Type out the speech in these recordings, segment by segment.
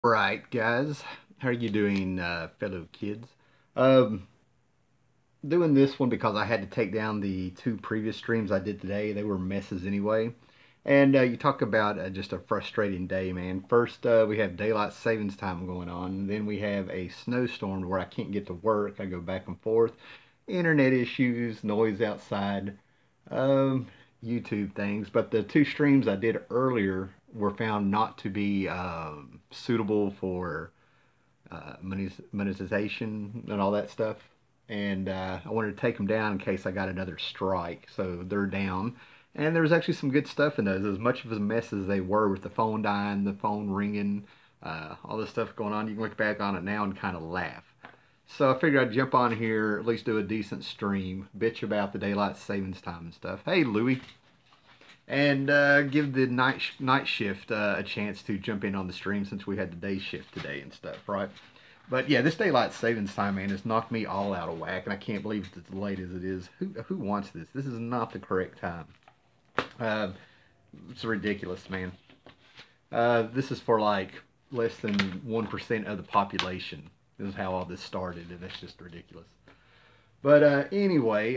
Right, guys. How are you doing, fellow kids? Um, Doing this one because I had to take down the two previous streams I did today. They were messes anyway. And you talk about just a frustrating day, man. First, we have daylight savings time going on. Then we have a snowstorm where I can't get to work. I go back and forth. Internet issues, noise outside, um, YouTube things. But the two streams I did earlier were found not to be suitable for monetization and all that stuff. And I wanted to take them down in case I got another strike. So they're down. And there was actually some good stuff in those. As much of a mess as they were with the phone dying, the phone ringing, all this stuff going on, you can look back on it now and kind of laugh. So I figured I'd jump on here, at least do a decent stream, bitch about the daylight savings time and stuff. Hey, Louie. And give the night shift a chance to jump in on the stream since we had the day shift today and stuff, right? But yeah, this daylight savings time, man, has knocked me all out of whack, and I can't believe it's as late as it is. Who wants this? This is not the correct time. Uh, it's ridiculous, man. This is for like less than 1% of the population. This is how all this started, and it's just ridiculous. But anyway,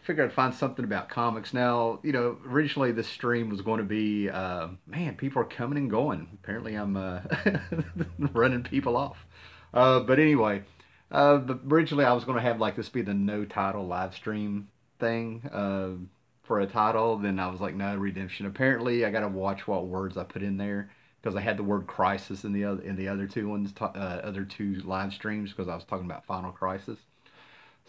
figured I'd find something about comics. Now, originally this stream was going to be, man, people are coming and going. Apparently, I'm running people off. But anyway, originally I was going to have like this be the no title live stream thing for a title. Then I was like, no, redemption. Apparently, I got to watch what words I put in there because I had the word crisis in the other two ones, other two live streams because I was talking about Final Crisis.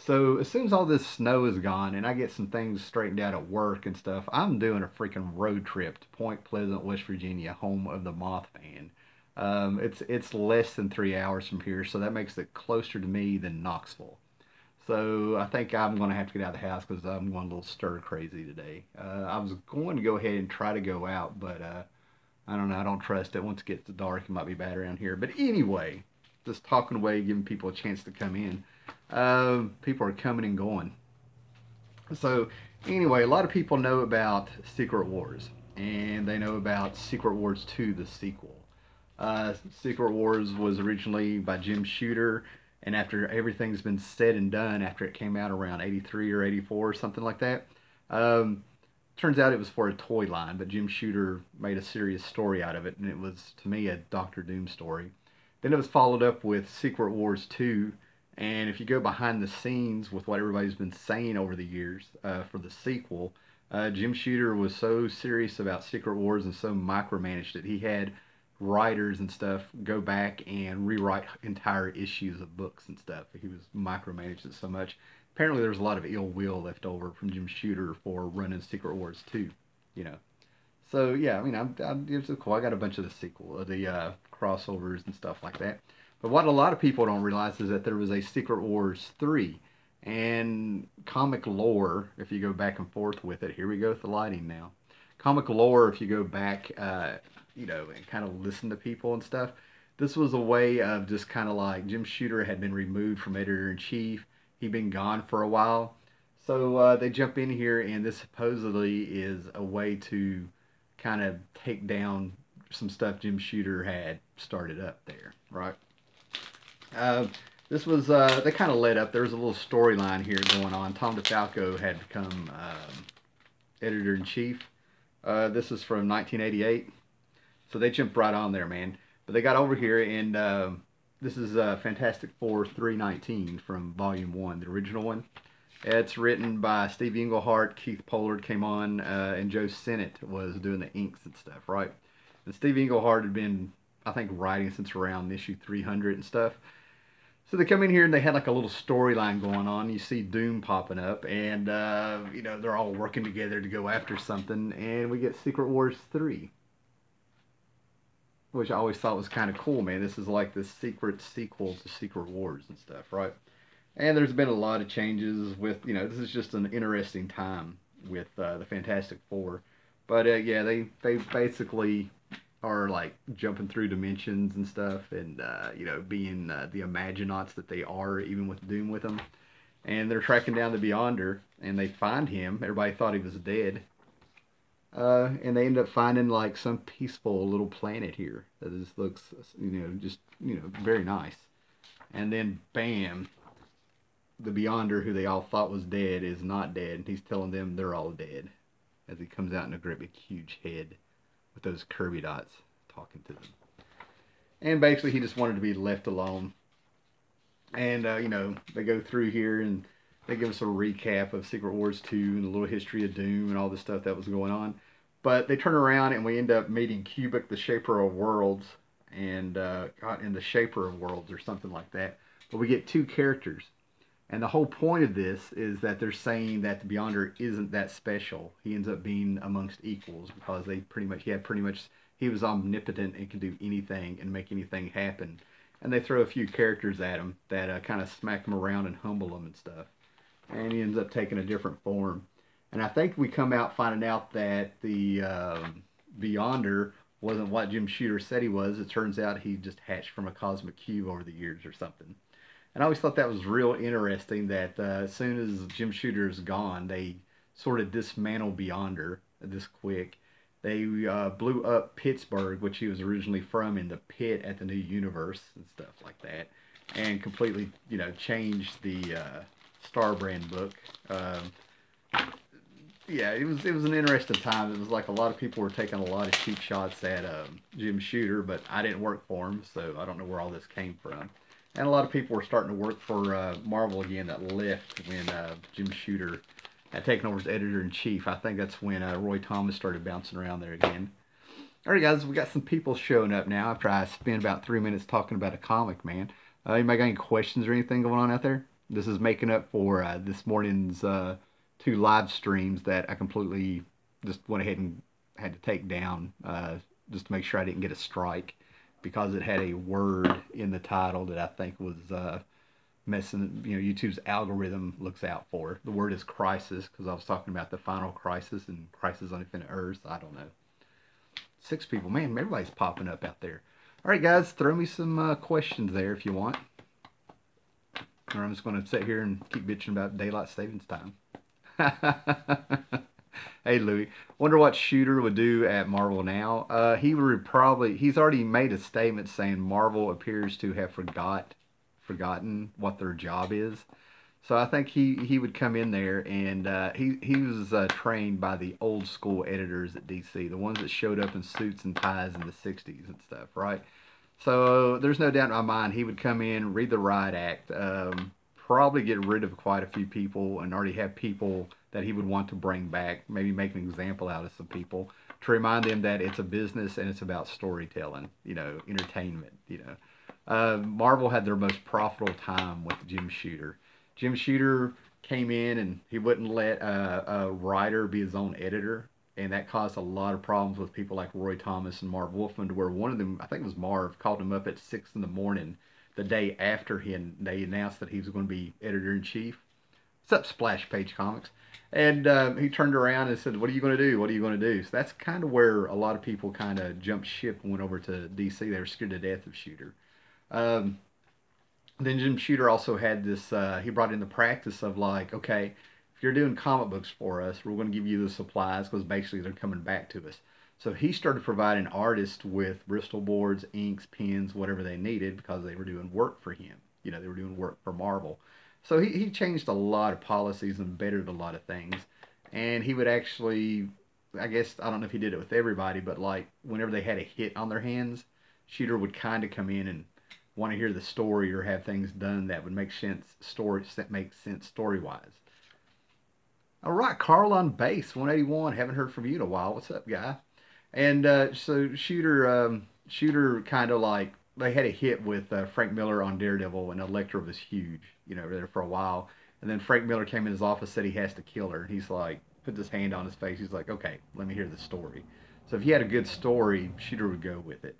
So as soon as all this snow is gone and I get some things straightened out at work and stuff, I'm doing a freaking road trip to Point Pleasant, West Virginia, home of the Mothman. It's less than 3 hours from here, so that makes it closer to me than Knoxville. So I think I'm going to have to get out of the house because I'm going a little stir crazy today. I was going to go ahead and try to go out, but I don't know. I don't trust it. Once it gets dark, it might be bad around here. But anyway, just talking away, giving people a chance to come in. People are coming and going. So anyway, a lot of people know about Secret Wars, and they know about Secret Wars 2, the sequel. Secret Wars was originally by Jim Shooter, and after everything's been said and done, after it came out around 83 or 84 or something like that, um, turns out it was for a toy line, but Jim Shooter made a serious story out of it, and it was, to me, a Doctor Doom story. Then it was followed up with Secret Wars 2, and if you go behind the scenes with what everybody's been saying over the years for the sequel, Jim Shooter was so serious about Secret Wars and so micromanaged it. He had writers and stuff go back and rewrite entire issues of books and stuff. He was micromanaged it so much. Apparently, there was a lot of ill will left over from Jim Shooter for running Secret Wars 2, you know. So yeah, I mean, it's cool. I got a bunch of the sequel, the crossovers and stuff like that. But what a lot of people don't realize is that there was a Secret Wars 3, and comic lore. If you go back and forth with it, here we go with the lighting now. Comic lore. If you go back, and kind of listen to people and stuff. This was a way of just kind of like Jim Shooter had been removed from editor in chief. He'd been gone for a while. So they jump in here, and this supposedly is a way to kind of take down some stuff Jim Shooter had started up there, right? Uh, this was they kind of led up. There was a little storyline here going on. Tom DeFalco had become editor in chief. This is from 1988, so they jumped right on there, man. But they got over here, and this is Fantastic Four 319 from Volume One, the original one. It's written by Steve Englehart. Keith Pollard came on, and Joe Sennett was doing the inks and stuff, right? And Steve Englehart had been, I think, writing since around issue 300 and stuff. So they come in here and they had like a little storyline going on. You see Doom popping up, and they're all working together to go after something, and we get Secret Wars 3, which I always thought was kind of cool, man. This is like the secret sequel to Secret Wars and stuff, right? And there's been a lot of changes with, this is just an interesting time with the Fantastic Four. But yeah, they basically are like jumping through dimensions and stuff, and being the Imaginauts that they are, even with Doom with them. And they're tracking down the Beyonder, and they find him. Everybody thought he was dead. And they end up finding like some peaceful little planet here that just looks, just very nice. And then bam, the Beyonder, who they all thought was dead, is not dead. And he's telling them they're all dead as he comes out in a great big huge head with those Kirby dots talking to them. And basically, he just wanted to be left alone. And they go through here and they give us a recap of Secret Wars 2 and a little history of Doom and all the stuff that was going on. But they turn around and we end up meeting Cubic, the Shaper of Worlds, and the Shaper of Worlds or something like that. But we get two characters. And the whole point of this is that they're saying that the Beyonder isn't that special. He ends up being amongst equals because he was omnipotent and could do anything and make anything happen. And they throw a few characters at him that kind of smack him around and humble him and stuff. And he ends up taking a different form. And I think we come out finding out that the Beyonder wasn't what Jim Shooter said he was. It turns out he just hatched from a cosmic cube over the years or something. And I always thought that was real interesting that as soon as Jim Shooter is gone, they sort of dismantle Beyonder this quick. They blew up Pittsburgh, which he was originally from, in the pit at the New Universe and stuff like that, and completely, changed the Star Brand book. Yeah, it was an interesting time. It was like a lot of people were taking a lot of cheap shots at Jim Shooter, but I didn't work for him, so I don't know where all this came from. And a lot of people were starting to work for Marvel again that left when Jim Shooter had taken over as editor-in-chief. I think that's when Roy Thomas started bouncing around there again. Alright guys, we got some people showing up now after I spent about 3 minutes talking about a comic, man. Anybody got any questions or anything going on out there? This is making up for this morning's 2 live streams that I completely just went ahead and had to take down just to make sure I didn't get a strike because it had a word in the title that I think was messing, YouTube's algorithm looks out for. The word is crisis because I was talking about the final crisis and Crisis on Infinite Earths. I don't know. 6 people. Man, everybody's popping up out there. All right, guys, throw me some questions there if you want. Or I'm just going to sit here and keep bitching about daylight savings time. Hey Louie, wonder what Shooter would do at Marvel now. He would he's already made a statement saying Marvel appears to have forgotten what their job is. So I think he would come in there and he was trained by the old school editors at DC, the ones that showed up in suits and ties in the 60s and stuff, right? So there's no doubt in my mind he would come in, read the riot act, probably get rid of quite a few people and already have people that he would want to bring back, maybe make an example out of some people to remind them that it's a business and it's about storytelling, entertainment, Marvel had their most profitable time with Jim Shooter. Jim Shooter came in and he wouldn't let a writer be his own editor, and that caused a lot of problems with people like Roy Thomas and Marv Wolfman, to where one of them, I think it was Marv, called him up at 6 in the morning the day after they announced that he was going to be editor-in-chief. What's up, Splash Page Comics? And he turned around and said, what are you going to do? What are you going to do? So that's kind of where a lot of people kind of jumped ship and went over to DC. They were scared to death of Shooter. Then Jim Shooter also had this, he brought in the practice of like, okay, if you're doing comic books for us, we're going to give you the supplies because basically they're coming back to us. So he started providing artists with Bristol boards, inks, pens, whatever they needed because they were doing work for him. They were doing work for Marvel. So he changed a lot of policies and bettered a lot of things. And he would actually, I guess, I don't know if he did it with everybody, but like whenever they had a hit on their hands, Shooter would kind of come in and want to hear the story or have things done that would make sense story-wise. All right, Carl on base, 181. Haven't heard from you in a while. What's up, guy? And so Shooter kind of like, they had a hit with Frank Miller on Daredevil, and Elektra was huge, there for a while. And then Frank Miller came in his office, said he has to kill her. And he's like, put his hand on his face. He's like, okay, let me hear the story. So if you had a good story, Shooter would go with it.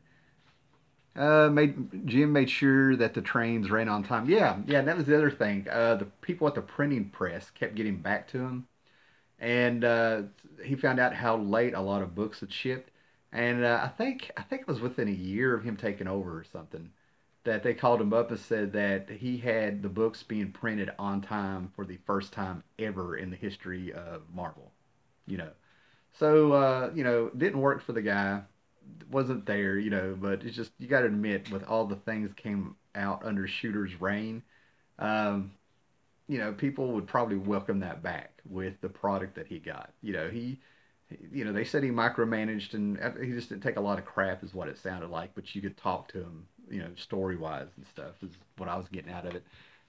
Jim made sure that the trains ran on time. Yeah, that was the other thing. The people at the printing press kept getting back to him. And he found out how late a lot of books had shipped. And I think it was within a year of him taking over or something that they called him up and said that he had the books being printed on time for the first time ever in the history of Marvel. So, you know, didn't work for the guy. Wasn't there, you know, but it's just, you got to admit, with all the things that came out under Shooter's reign, um, you know, people would probably welcome that back with the product that he got. You know, they said he micromanaged and he just didn't take a lot of crap, is what it sounded like. But you could talk to him, you know, story wise and stuff, is what I was getting out of it.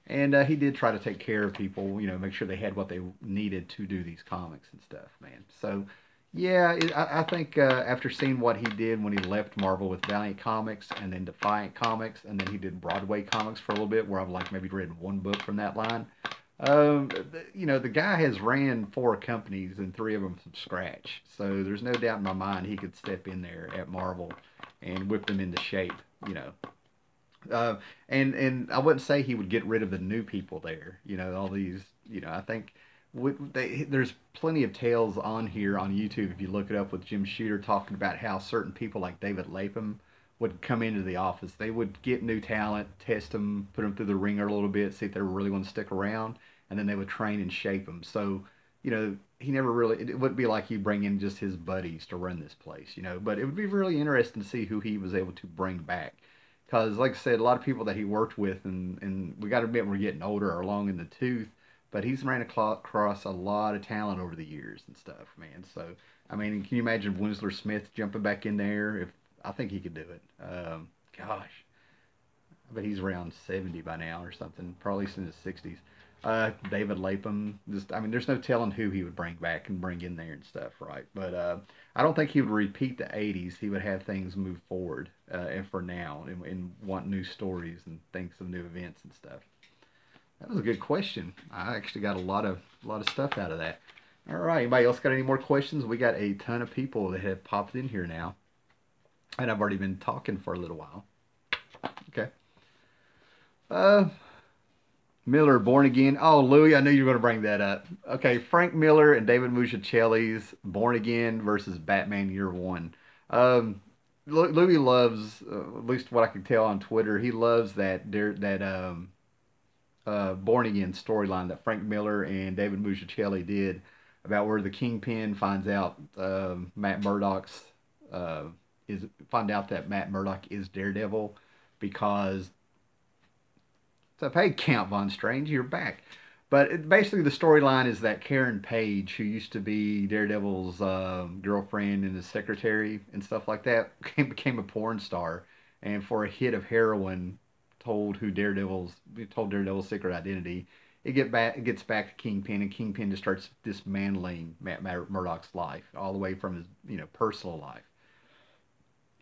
And he did try to take care of people, you know, make sure they had what they needed to do these comics and stuff, man. So, yeah, I think after seeing what he did when he left Marvel with Valiant Comics and then Defiant Comics, and then he did Broadway Comics for a little bit, where I've like maybe read one book from that line. You know, the guy has ran 4 companies and 3 of them from scratch. So there's no doubt in my mind he could step in there at Marvel and whip them into shape, you know. Uh, and I wouldn't say he would get rid of the new people there. You know, all these. You know, I think there's plenty of tales on here on YouTube if you look it up with Jim Shooter talking about how certain people like David Lapham would come into the office. They would get new talent, test them, put them through the ringer a little bit, see if they really want to stick around, and then they would train and shape them. So, you know, he never really. It wouldn't be like you bring in just his buddies to run this place, you know. But it would be really interesting to see who he was able to bring back. Because, like I said, a lot of people that he worked with, and we got to admit we're getting older or long in the tooth, but he's ran across a lot of talent over the years and stuff, man. So, I mean, can you imagine Winsler Smith jumping back in there? If I think he could do it. Gosh, I bet he's around 70 by now or something, probably in his 60s. David Lapham, just I mean, there's no telling who he would bring back and bring in there and stuff, right? But I don't think he would repeat the '80s. He would have things move forward, and for now, and want new stories and think of new events and stuff. That was a good question. I actually got a lot of stuff out of that. All right, anybody else got any more questions? We got a ton of people that have popped in here now, and I've already been talking for a little while. Okay. Uh, Miller, Born Again. Oh, Louis, I knew you were going to bring that up. Okay, Frank Miller and David Muschicelli's Born Again versus Batman Year One. Um, Louis loves, at least what I can tell on Twitter, he loves that Born Again storyline that Frank Miller and David Muschicelli did about where the Kingpin finds out Matt Murdock's uh, is find out that Matt Murdock is Daredevil because so, hey, Count Von Strange, you're back. But basically, the storyline is that Karen Page, who used to be Daredevil's girlfriend and his secretary and stuff like that, became a porn star, and for a hit of heroin, told Daredevil's secret identity. It gets back to Kingpin, and Kingpin just starts dismantling Matt Murdock's life, all the way from his personal life,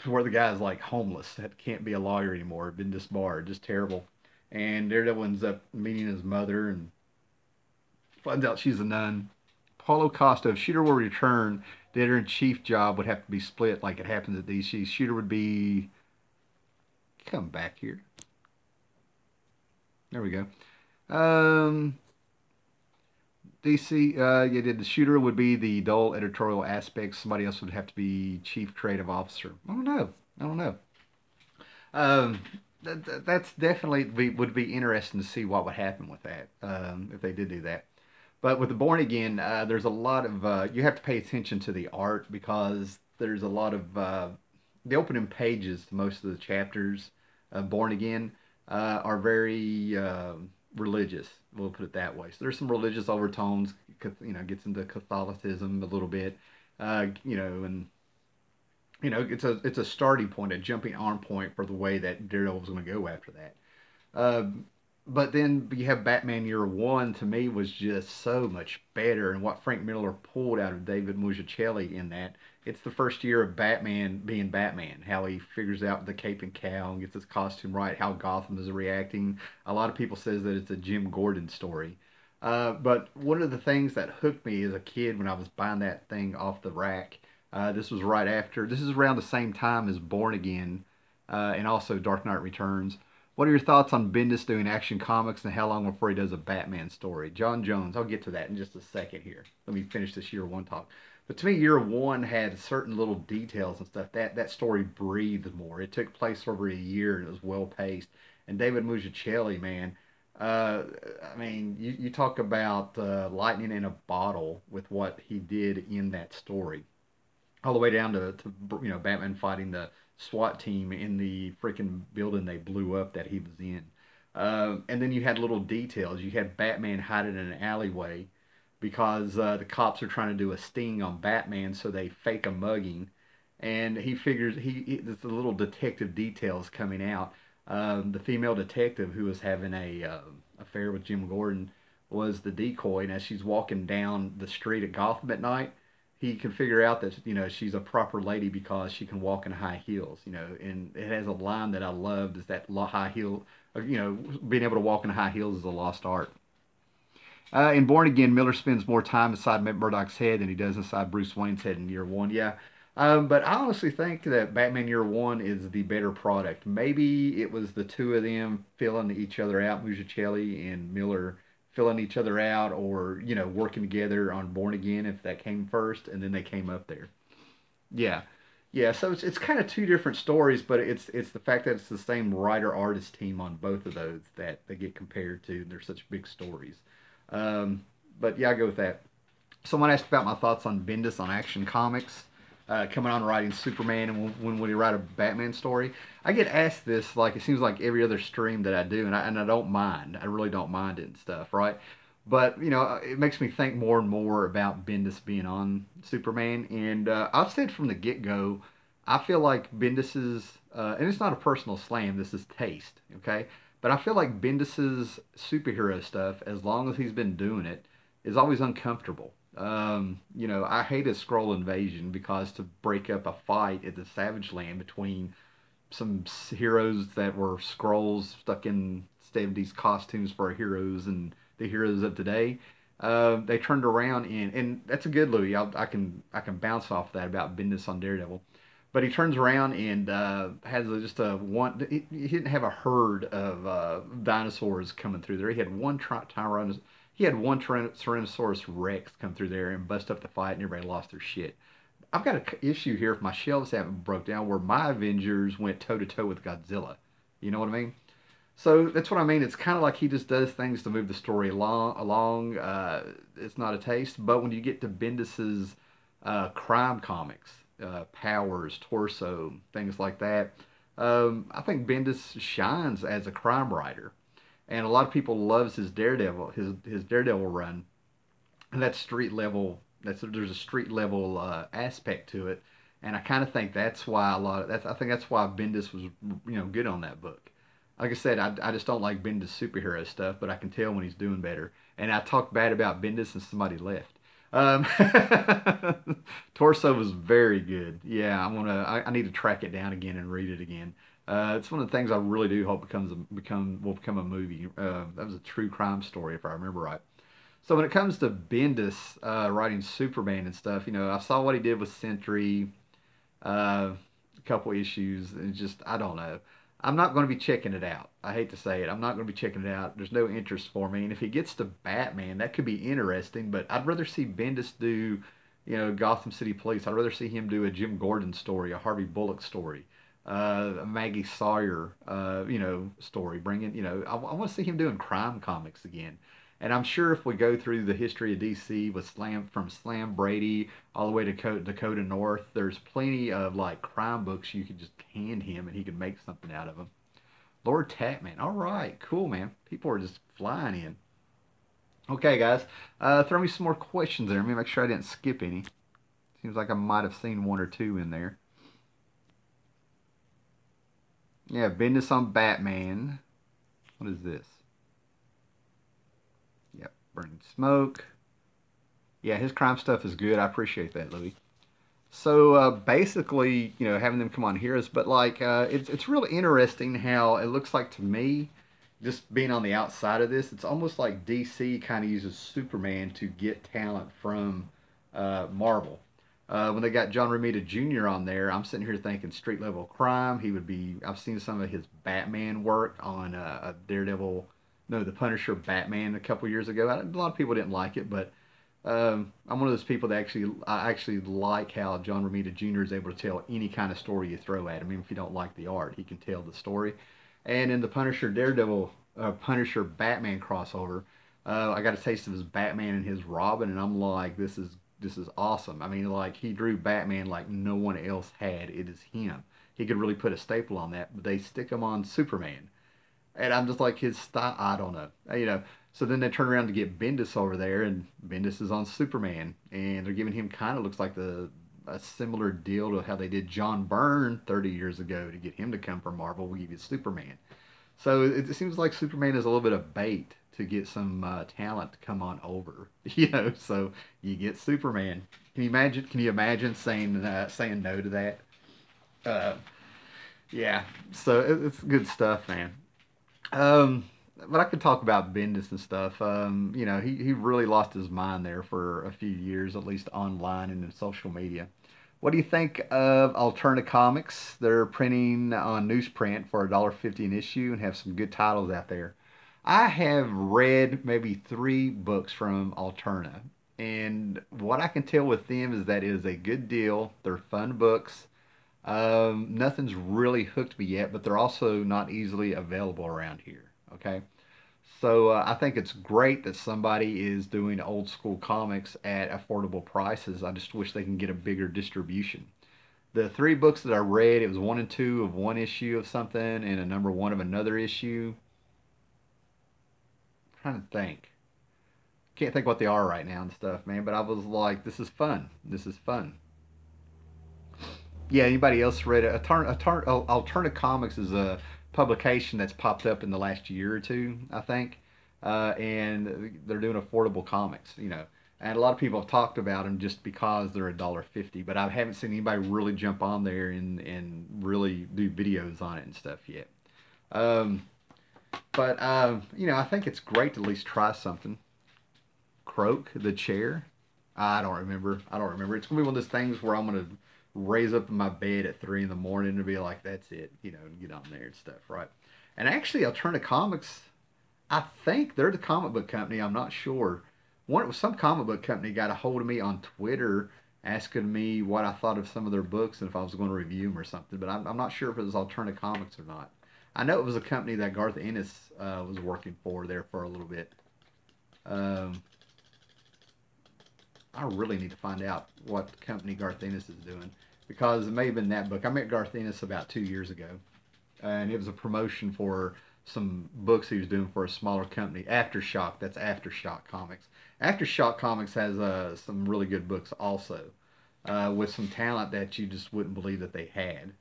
to where the guy's like homeless, that can't be a lawyer anymore, been disbarred, just terrible. And Daredevil ends up meeting his mother and finds out she's a nun. Paulo Costa, if Shooter will return, the editor in chief job would have to be split like it happens at DC. Shooter would be. Come back here. There we go. DC, yeah, the Shooter would be the dull editorial aspects. Somebody else would have to be chief creative officer. I don't know. I don't know. Um, that's definitely would be interesting to see what would happen with that if they did do that. But with the Born Again, there's a lot of you have to pay attention to the art because there's a lot of the opening pages to most of the chapters of Born Again are very religious. We'll put it that way. So there's some religious overtones. Gets into Catholicism a little bit. And it's a starting point, a jumping on point for the way that Daredevil's going to go after that. Uh, but then you have Batman Year One. To me, was just so much better, and what Frank Miller pulled out of David Muschicelli in that. It's the first year of Batman being Batman. How he figures out the cape and cowl and gets his costume right. How Gotham is reacting. A lot of people says that it's a Jim Gordon story. But one of the things that hooked me as a kid when I was buying that thing off the rack. This was right after. This is around the same time as Born Again, and also Dark Knight Returns. What are your thoughts on Bendis doing Action Comics and how long before he does a Batman story? John Jones. I'll get to that in just a second here. Let me finish this Year One talk. But to me, Year One had certain little details and stuff. That story breathed more. It took place over a year and it was well paced. And David Muschicelli, man, I mean, you talk about lightning in a bottle with what he did in that story. all the way down to Batman fighting the SWAT team in the freaking building they blew up that he was in. And then you had little details. You had Batman hiding in an alleyway because the cops are trying to do a sting on Batman, so they fake a mugging. And he figures the little detective details coming out. The female detective who was having a affair with Jim Gordon was the decoy, and as she's walking down the street at Gotham at night, he can figure out that she's a proper lady because she can walk in high heels. And it has a line that I loved is that high heel, being able to walk in high heels is a lost art. In Born Again, Miller spends more time inside Murdoch's head than he does inside Bruce Wayne's head in year one. Yeah. But I honestly think that Batman Year One is the better product. Maybe it was the two of them filling each other out, Muschicelli and Miller filling each other out, or working together on Born Again if that came first, and then they came up there. Yeah, yeah. So it's kind of two different stories, but it's the fact that it's the same writer artist team on both of those that they get compared to. They're such big stories. Um, but yeah, I go with that. Someone asked about my thoughts on Bendis on Action Comics, coming on writing Superman, and when would he write a Batman story? I get asked this like it seems like every other stream that I do, and I don't mind. I really don't mind it and stuff, right? But it makes me think more and more about Bendis being on Superman, and I've said from the get go, I feel like Bendis's, and it's not a personal slam. This is taste, okay? But I feel like Bendis's superhero stuff, as long as he's been doing it, is always uncomfortable. I hate a scroll invasion because to break up a fight at the Savage Land between some heroes that were scrolls stuck in 70s costumes for heroes and the heroes of today, they turned around and that's a good Louis. I can bounce off that about Bendis on Daredevil. But he turns around and has just a one. He didn't have a herd of dinosaurs coming through there. He had one Tyrannosaurus. He had one Tyrannosaurus Rex come through there and bust up the fight, and everybody lost their shit. I've got an issue here if my shelves haven't broke down where my Avengers went toe to toe with Godzilla. You know what I mean? So that's what I mean. It's kind of like he just does things to move the story along. It's not a taste, but when you get to Bendis's crime comics, Powers, Torso, things like that, I think Bendis shines as a crime writer, and a lot of people loves his Daredevil, his Daredevil run, and that's street level. There's a street level aspect to it, and I kind of think that's why a lot of that's. I think that's why Bendis was good on that book. Like I said, I just don't like Bendis superhero stuff, but I can tell when he's doing better. And I talked bad about Bendis and somebody left. Um, Torso was very good. Yeah, I need to track it down again and read it again. It's one of the things I really do hope will become a movie. That was a true crime story if I remember right. So when it comes to Bendis writing Superman and stuff, I saw what he did with Sentry, a couple issues, and just I don't know. I'm not going to be checking it out. I hate to say it. I'm not going to be checking it out. There's no interest for me. And if he gets to Batman, that could be interesting. But I'd rather see Bendis do, Gotham City Police. I'd rather see him do a Jim Gordon story, a Harvey Bullock story, a Maggie Sawyer, story. I want to see him doing crime comics again. And I'm sure if we go through the history of DC with from Slam Brady all the way to Dakota North, there's plenty of like crime books you could just hand him and he could make something out of them. Lord Tatman. All right, cool, man. People are just flying in. Okay, guys, throw me some more questions there. Let me make sure I didn't skip any. Seems like I might have seen one or two in there. Yeah, Bendis on Batman. What is this? Yep, Burning Smoke. Yeah, his crime stuff is good. I appreciate that, Louis. So basically, having them come on Heroes, but like it's really interesting how it looks like to me, just being on the outside of this, it's almost like DC kind of uses Superman to get talent from Marvel. When they got John Romita Jr. on there, I'm sitting here thinking street level crime. He would be. I've seen some of his Batman work on a Daredevil, no, the Punisher Batman a couple years ago. A lot of people didn't like it, but I'm one of those people that I actually like how John Romita Jr. is able to tell any kind of story you throw at him. Even if you don't like the art, he can tell the story. And in the Punisher Daredevil, Punisher Batman crossover, I got a taste of his Batman and his Robin, and I'm like, this is this is awesome. I mean, like, he drew Batman like no one else had. It is him. He could really put a staple on that, but they stick him on Superman. And I'm just like, his style, I don't know. So then they turn around to get Bendis over there, and Bendis is on Superman. And they're giving him kind of looks like a similar deal to how they did John Byrne 30 years ago to get him to come from Marvel. We give you Superman. So it seems like Superman is a little bit of bait to get some talent to come on over. So you get Superman. Can you imagine? Can you imagine saying no to that? Uh, yeah. So it's good stuff, man. Um, but I could talk about Bendis and stuff. He really lost his mind there for a few years, at least online and in social media. What do you think of Alterna Comics? They're printing on newsprint for $1.50 an issue and have some good titles out there. I have read maybe 3 books from Alterna, and what I can tell with them is that it is a good deal. They're fun books. Nothing's really hooked me yet, but they're also not easily available around here. Okay. So I think it's great that somebody is doing old school comics at affordable prices. I just wish they can get a bigger distribution. The 3 books that I read, it was 1 and 2 of one issue of something and a number 1 of another issue. I'm trying to think. Can't think what they are right now and stuff, man. But I was like, this is fun. This is fun. Yeah, anybody else read it? Alterna Comics is a publication that's popped up in the last year or two, I think, and they're doing affordable comics. And a lot of people have talked about them just because they're $1.50, but I haven't seen anybody really jump on there and really do videos on it and stuff yet. Um, but I think it's great to at least try something. Croak the chair. I don't remember. I don't remember. It's gonna be one of those things where I'm gonna raise up in my bed at 3 in the morning and be like, that's it, and get on there and stuff, right? And actually, Alterna Comics, I think they're the comic book company. I'm not sure. Some comic book company got a hold of me on Twitter asking me what I thought of some of their books and if I was going to review them or something. But I'm not sure if it was Alterna Comics or not. I know it was a company that Garth Ennis was working for there for a little bit. Um, I really need to find out what company Garth Ennis is doing because it may have been that book. I met Garth Ennis about 2 years ago, and it was a promotion for some books he was doing for a smaller company, Aftershock. That's Aftershock Comics. Aftershock Comics has some really good books also, with some talent that you just wouldn't believe that they had.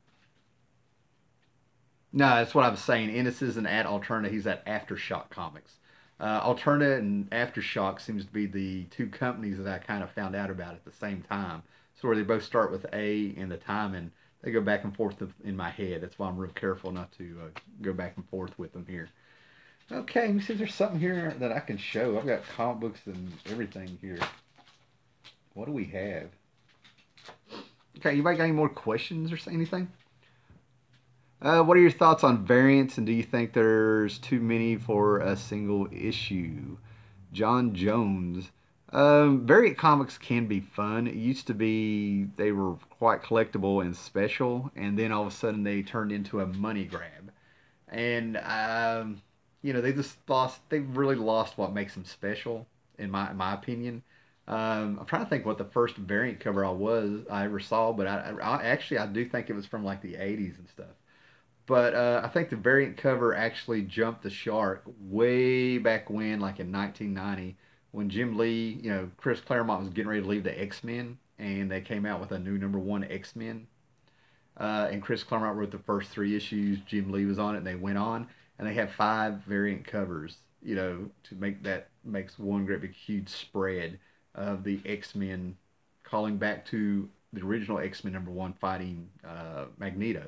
No, that's what I was saying. Ennis isn't at Alterna. He's at Aftershock Comics. Alterna and Aftershock seems to be the 2 companies that I kind of found out about at the same time. So where they both start with A and the timing, they go back and forth in my head. That's why I'm real careful not to go back and forth with them here. Okay, let me see if there's something here that I can show. I've got comic books and everything here. What do we have? Okay, anybody got any more questions or anything? What are your thoughts on variants, and do you think there's too many for a single issue? John Jones. Variant comics can be fun. It used to be they were quite collectible and special, and then all of a sudden they turned into a money grab. And they really lost what makes them special, in my opinion. I'm trying to think what the first variant cover I ever saw, but I do think it was from like the 80s and stuff. But I think the variant cover actually jumped the shark way back when, like in 1990, when Jim Lee, Chris Claremont was getting ready to leave the X-Men, and they came out with a new number 1 X-Men. And Chris Claremont wrote the first 3 issues. Jim Lee was on it, and they went on, and they had 5 variant covers, to makes one great big huge spread of the X-Men, calling back to the original X-Men number 1 fighting Magneto.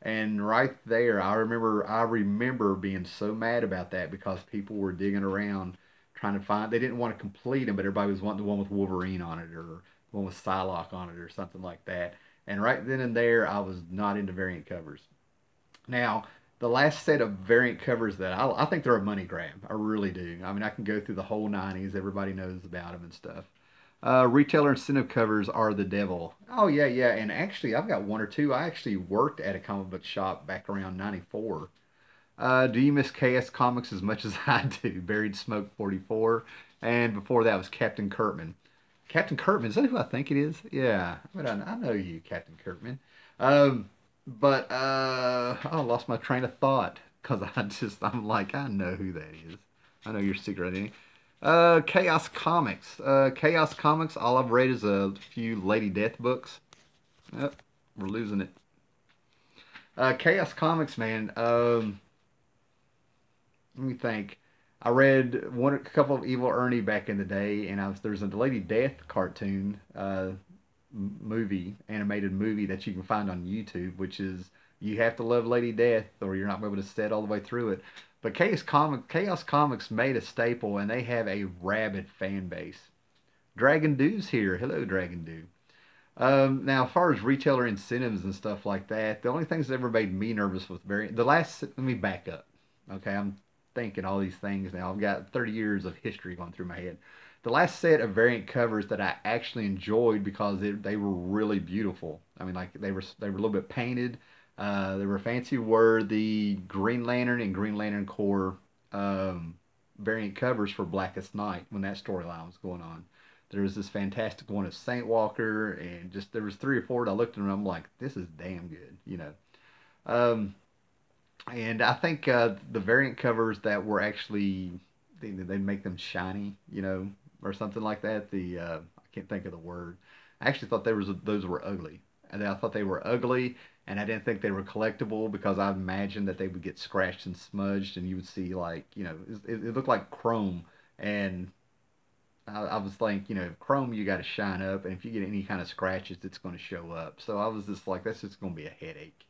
And right there, I remember being so mad about that because people were digging around trying to find. They didn't want to complete them, but everybody was wanting the one with Wolverine on it or the one with Psylocke on it or something like that. And right then and there, I was not into variant covers. Now, the last set of variant covers that I think they're a money grab. I really do. I mean, I can go through the whole 90s. Everybody knows about them and stuff. Retailer incentive covers are the devil. Oh, yeah, yeah. And actually, I've got 1 or 2. I actually worked at a comic book shop back around 94. Do you miss KS Comics as much as I do? Buried Smoke 44. And before that was Captain Kurtman. Captain Kirkman. Is that who I think it is? Yeah. I know you, Captain Kirkman. Um, but I lost my train of thought because I'm like, I know who that is. I know your secret identity. Chaos Comics. Chaos Comics. All I've read is a few Lady Death books. Yep, we're losing it. Chaos Comics, man. Let me think. I read a couple of Evil Ernie back in the day, and there's a Lady Death cartoon movie, animated movie that you can find on YouTube, which is you have to love Lady Death or you're not able to sit all the way through it. But Chaos Comics made a staple, and they have a rabid fan base. Dragon Dew's here. Hello, Dragon Dew. Now, as far as retailer incentives and stuff like that, the only things that ever made me nervous with let me back up. Okay, I'm thinking all these things now. I've got 30 years of history going through my head. The last set of variant covers that I actually enjoyed because they were really beautiful. I mean, like they were a little bit painted. They were fancy. Were the Green Lantern and Green Lantern Corps variant covers for Blackest Night when that storyline was going on. There was this fantastic one of Saint Walker, and just there was three or four that I looked at and I'm like, this is damn good, you know. Um, and I think the variant covers that were actually they make them shiny, you know, or something like that. I can't think of the word. I actually thought those were ugly, and I thought they were ugly, and I didn't think they were collectible because I imagined that they would get scratched and smudged, and you would see like you know it looked like chrome, and I was like, you know, chrome you got to shine up, and if you get any kind of scratches, it's going to show up. So I was just like, that's just going to be a headache.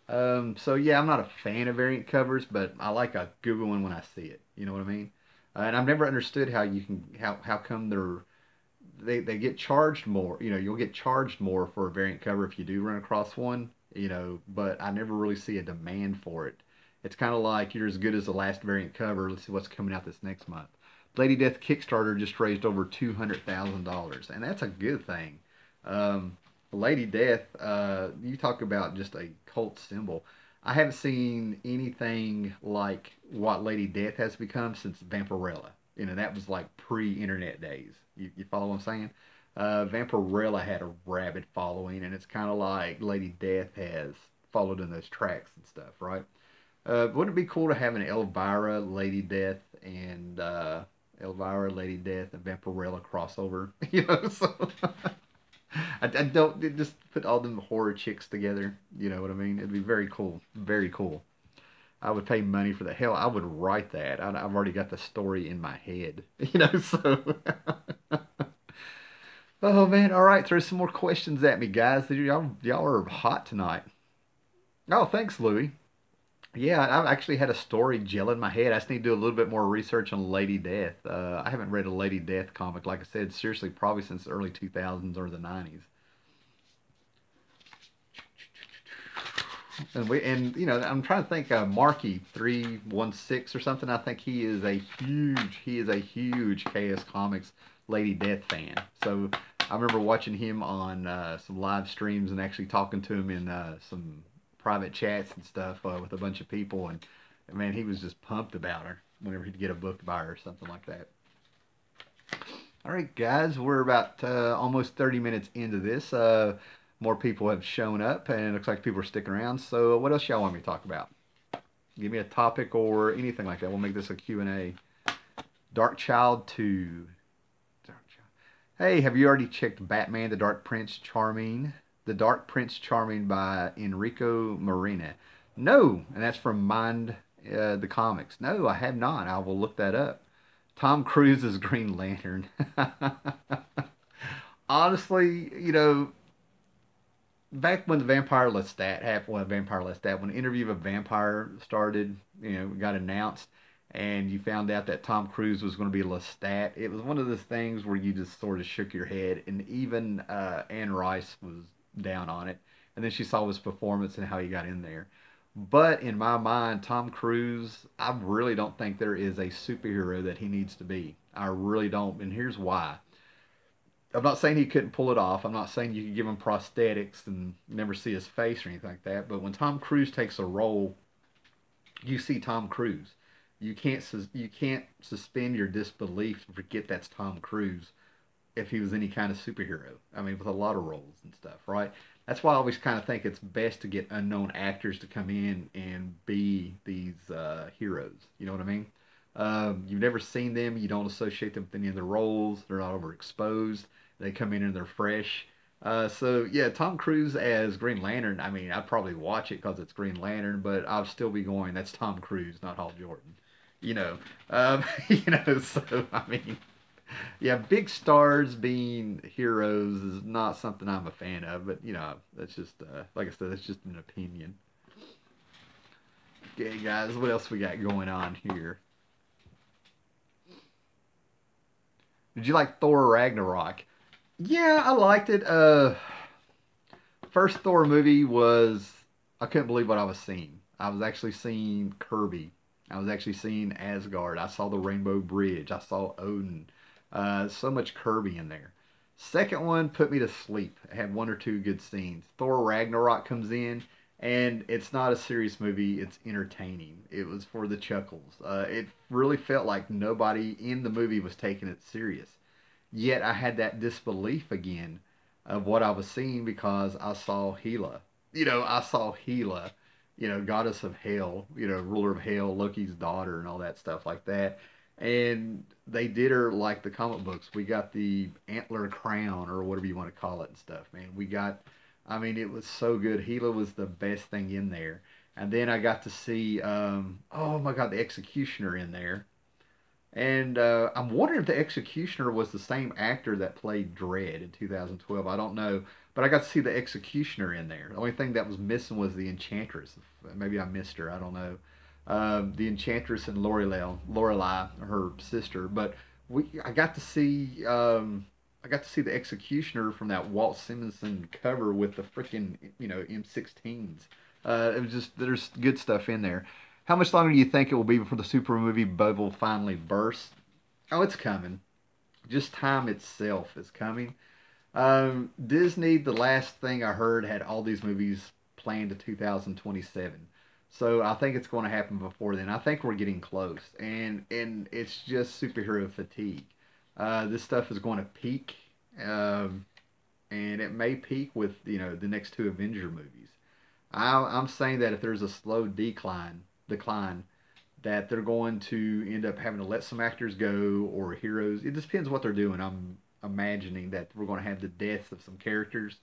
So yeah, I'm not a fan of variant covers, but I like a Google one when I see it. You know what I mean? And I've never understood how you can how come they get charged more. You know, you'll get charged more for a variant cover if you do run across one. You know, but I never really see a demand for it. It's kind of like you're as good as the last variant cover. Let's see what's coming out this next month. Lady Death Kickstarter just raised over $200,000, and that's a good thing. Um, Lady Death, you talk about just a cult symbol. I haven't seen anything like what Lady Death has become since Vampirella. You know, that was like pre-internet days. You follow what I'm saying? Vampirella had a rabid following, and it's kind of like Lady Death has followed in those tracks and stuff, right? Wouldn't it be cool to have an Elvira, Lady Death, and Elvira, Lady Death, and Vampirella crossover? You know, so I don't just put all them horror chicks together. You know what I mean? It'd be very cool, very cool. I would pay money for the hell. I would write that. I've already got the story in my head. You know, so. Oh man! All right, throw some more questions at me, guys. Y'all are hot tonight. Oh, thanks, Louie. Yeah, I've actually had a story gel in my head. I just need to do a little bit more research on Lady Death. I haven't read a Lady Death comic, like I said, seriously, probably since the early 2000s or the 90s. And you know, I'm trying to think. Marky 316 or something. I think he is a huge Chaos Comics Lady Death fan. So I remember watching him on some live streams and actually talking to him in some private chats and stuff with a bunch of people. And man, he was just pumped about her whenever he'd get a book by her or something like that. All right, guys, we're about almost 30 minutes into this. More people have shown up, and it looks like people are sticking around. So what else y'all want me to talk about? Give me a topic or anything like that. We'll make this a Q&A. Dark Child 2. Dark Child. Hey, have you already checked Batman, The Dark Prince Charming? The Dark Prince Charming by Enrico Marina. No, and that's from Mind the Comics. No, I have not. I will look that up. Tom Cruise's Green Lantern. Honestly, you know, back when the Vampire Lestat happened, when Interview of a Vampire started, you know, got announced, and you found out that Tom Cruise was going to be Lestat, it was one of those things where you just sort of shook your head, and even Anne Rice was down on it, and then she saw his performance and how he got in there. But in my mind, Tom Cruise, I really don't think there is a superhero that he needs to be. I really don't, and here's why. I'm not saying he couldn't pull it off. I'm not saying you could give him prosthetics and never see his face or anything like that. But when Tom Cruise takes a role, you see Tom Cruise. You can't suspend your disbelief and forget that's Tom Cruise if he was any kind of superhero. I mean, with a lot of roles and stuff, right? That's why I always kind of think it's best to get unknown actors to come in and be these heroes. You know what I mean? You've never seen them. You don't associate them with any of their roles. They're not overexposed. They come in and they're fresh. So yeah, Tom Cruise as Green Lantern. I mean, I'd probably watch it because it's Green Lantern, but I'll still be going. That's Tom Cruise, not Hal Jordan. You know, you know. So I mean, yeah, big stars being heroes is not something I'm a fan of. But you know, that's just like I said, that's just an opinion. Okay, guys, what else we got going on here? Did you like Thor Ragnarok? Yeah, I liked it. First Thor movie was I couldn't believe what I was seeing. I was actually seeing Kirby. I was actually seeing Asgard. I saw the Rainbow Bridge. I saw Odin. So much Kirby in there. Second one put me to sleep. It had one or two good scenes. Thor Ragnarok comes in, and it's not a serious movie. It's entertaining. It was for the chuckles. It really felt like nobody in the movie was taking it serious. Yet I had that disbelief again of what I was seeing because I saw Hela. I saw Hela, goddess of hell, ruler of hell, Loki's daughter, and all that stuff like that. And they did her like the comic books. We got the antler crown or whatever you want to call it and stuff, man. I mean, it was so good. Hela was the best thing in there. And then I got to see, oh my God, the Executioner in there. And I'm wondering if the Executioner was the same actor that played Dredd in 2012. I don't know, but I got to see the Executioner in there. The only thing that was missing was the Enchantress. Maybe I missed her. I don't know. The Enchantress and Lorelei, her sister. But I got to see, the Executioner from that Walt Simonson cover with the freaking, M16s. It was just there's good stuff in there. How much longer do you think it will be before the super movie bubble finally bursts? Oh, it's coming. Just time itself is coming. Disney, the last thing I heard, had all these movies planned to 2027. So I think it's going to happen before then. I think we're getting close, and it's just superhero fatigue. This stuff is going to peak, and it may peak with the next two Avenger movies. I'm saying that if there's a slow decline, that they're going to end up having to let some actors go or heroes. It just depends what they're doing. I'm imagining that we're going to have the deaths of some characters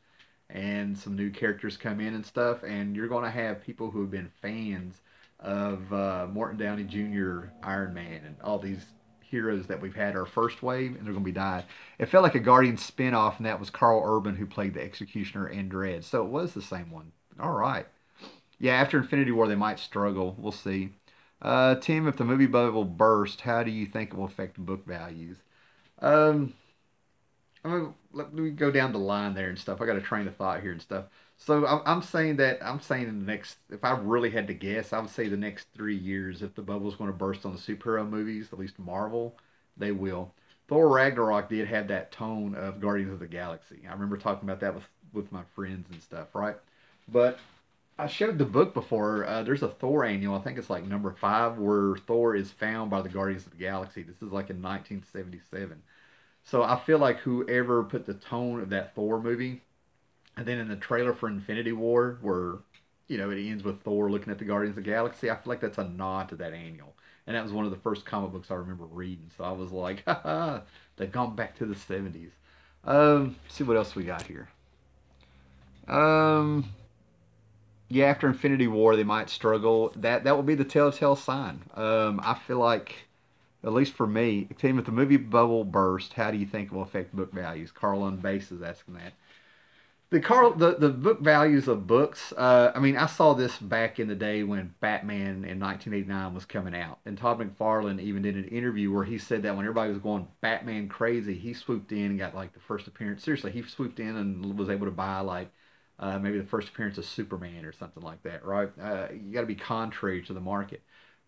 and some new characters come in and stuff, and you're going to have people who have been fans of Morton Downey Jr., Iron Man, and all these heroes that we've had our first wave, and they're going to be died. It felt like a Guardians spin-off, and that was Carl Urban who played the Executioner and Dredd. So it was the same one. All right. Yeah, after Infinity War, they might struggle. We'll see. Tim, if the movie bubble burst, how do you think it will affect book values? Um, let me go down the line there and stuff. I got a train of thought here and stuff. So I'm saying in the next, if I really had to guess, I would say the next 3 years, if the bubble's going to burst on the superhero movies, at least Marvel, they will. Thor Ragnarok did have that tone of Guardians of the Galaxy. I remember talking about that with my friends and stuff, right? But I showed the book before. There's a Thor annual. I think it's like number 5, where Thor is found by the Guardians of the Galaxy. This is like in 1977. So I feel like whoever put the tone of that Thor movie, and then in the trailer for Infinity War, where it ends with Thor looking at the Guardians of the Galaxy, I feel like that's a nod to that annual. And that was one of the first comic books I remember reading. So I was like, ha, they've gone back to the 70s. See what else we got here. Um, yeah, after Infinity War, they might struggle. That will be the telltale sign. I feel like, at least for me, Tim, if the movie bubble burst, how do you think it will affect book values? Carl on base is asking that. The book values of books. I mean, I saw this back in the day when Batman in 1989 was coming out, and Todd McFarlane even did an interview where he said that when everybody was going Batman crazy, he swooped in and got like the first appearance. Seriously, he swooped in and was able to buy like maybe the first appearance of Superman or something like that, right? You got to be contrary to the market.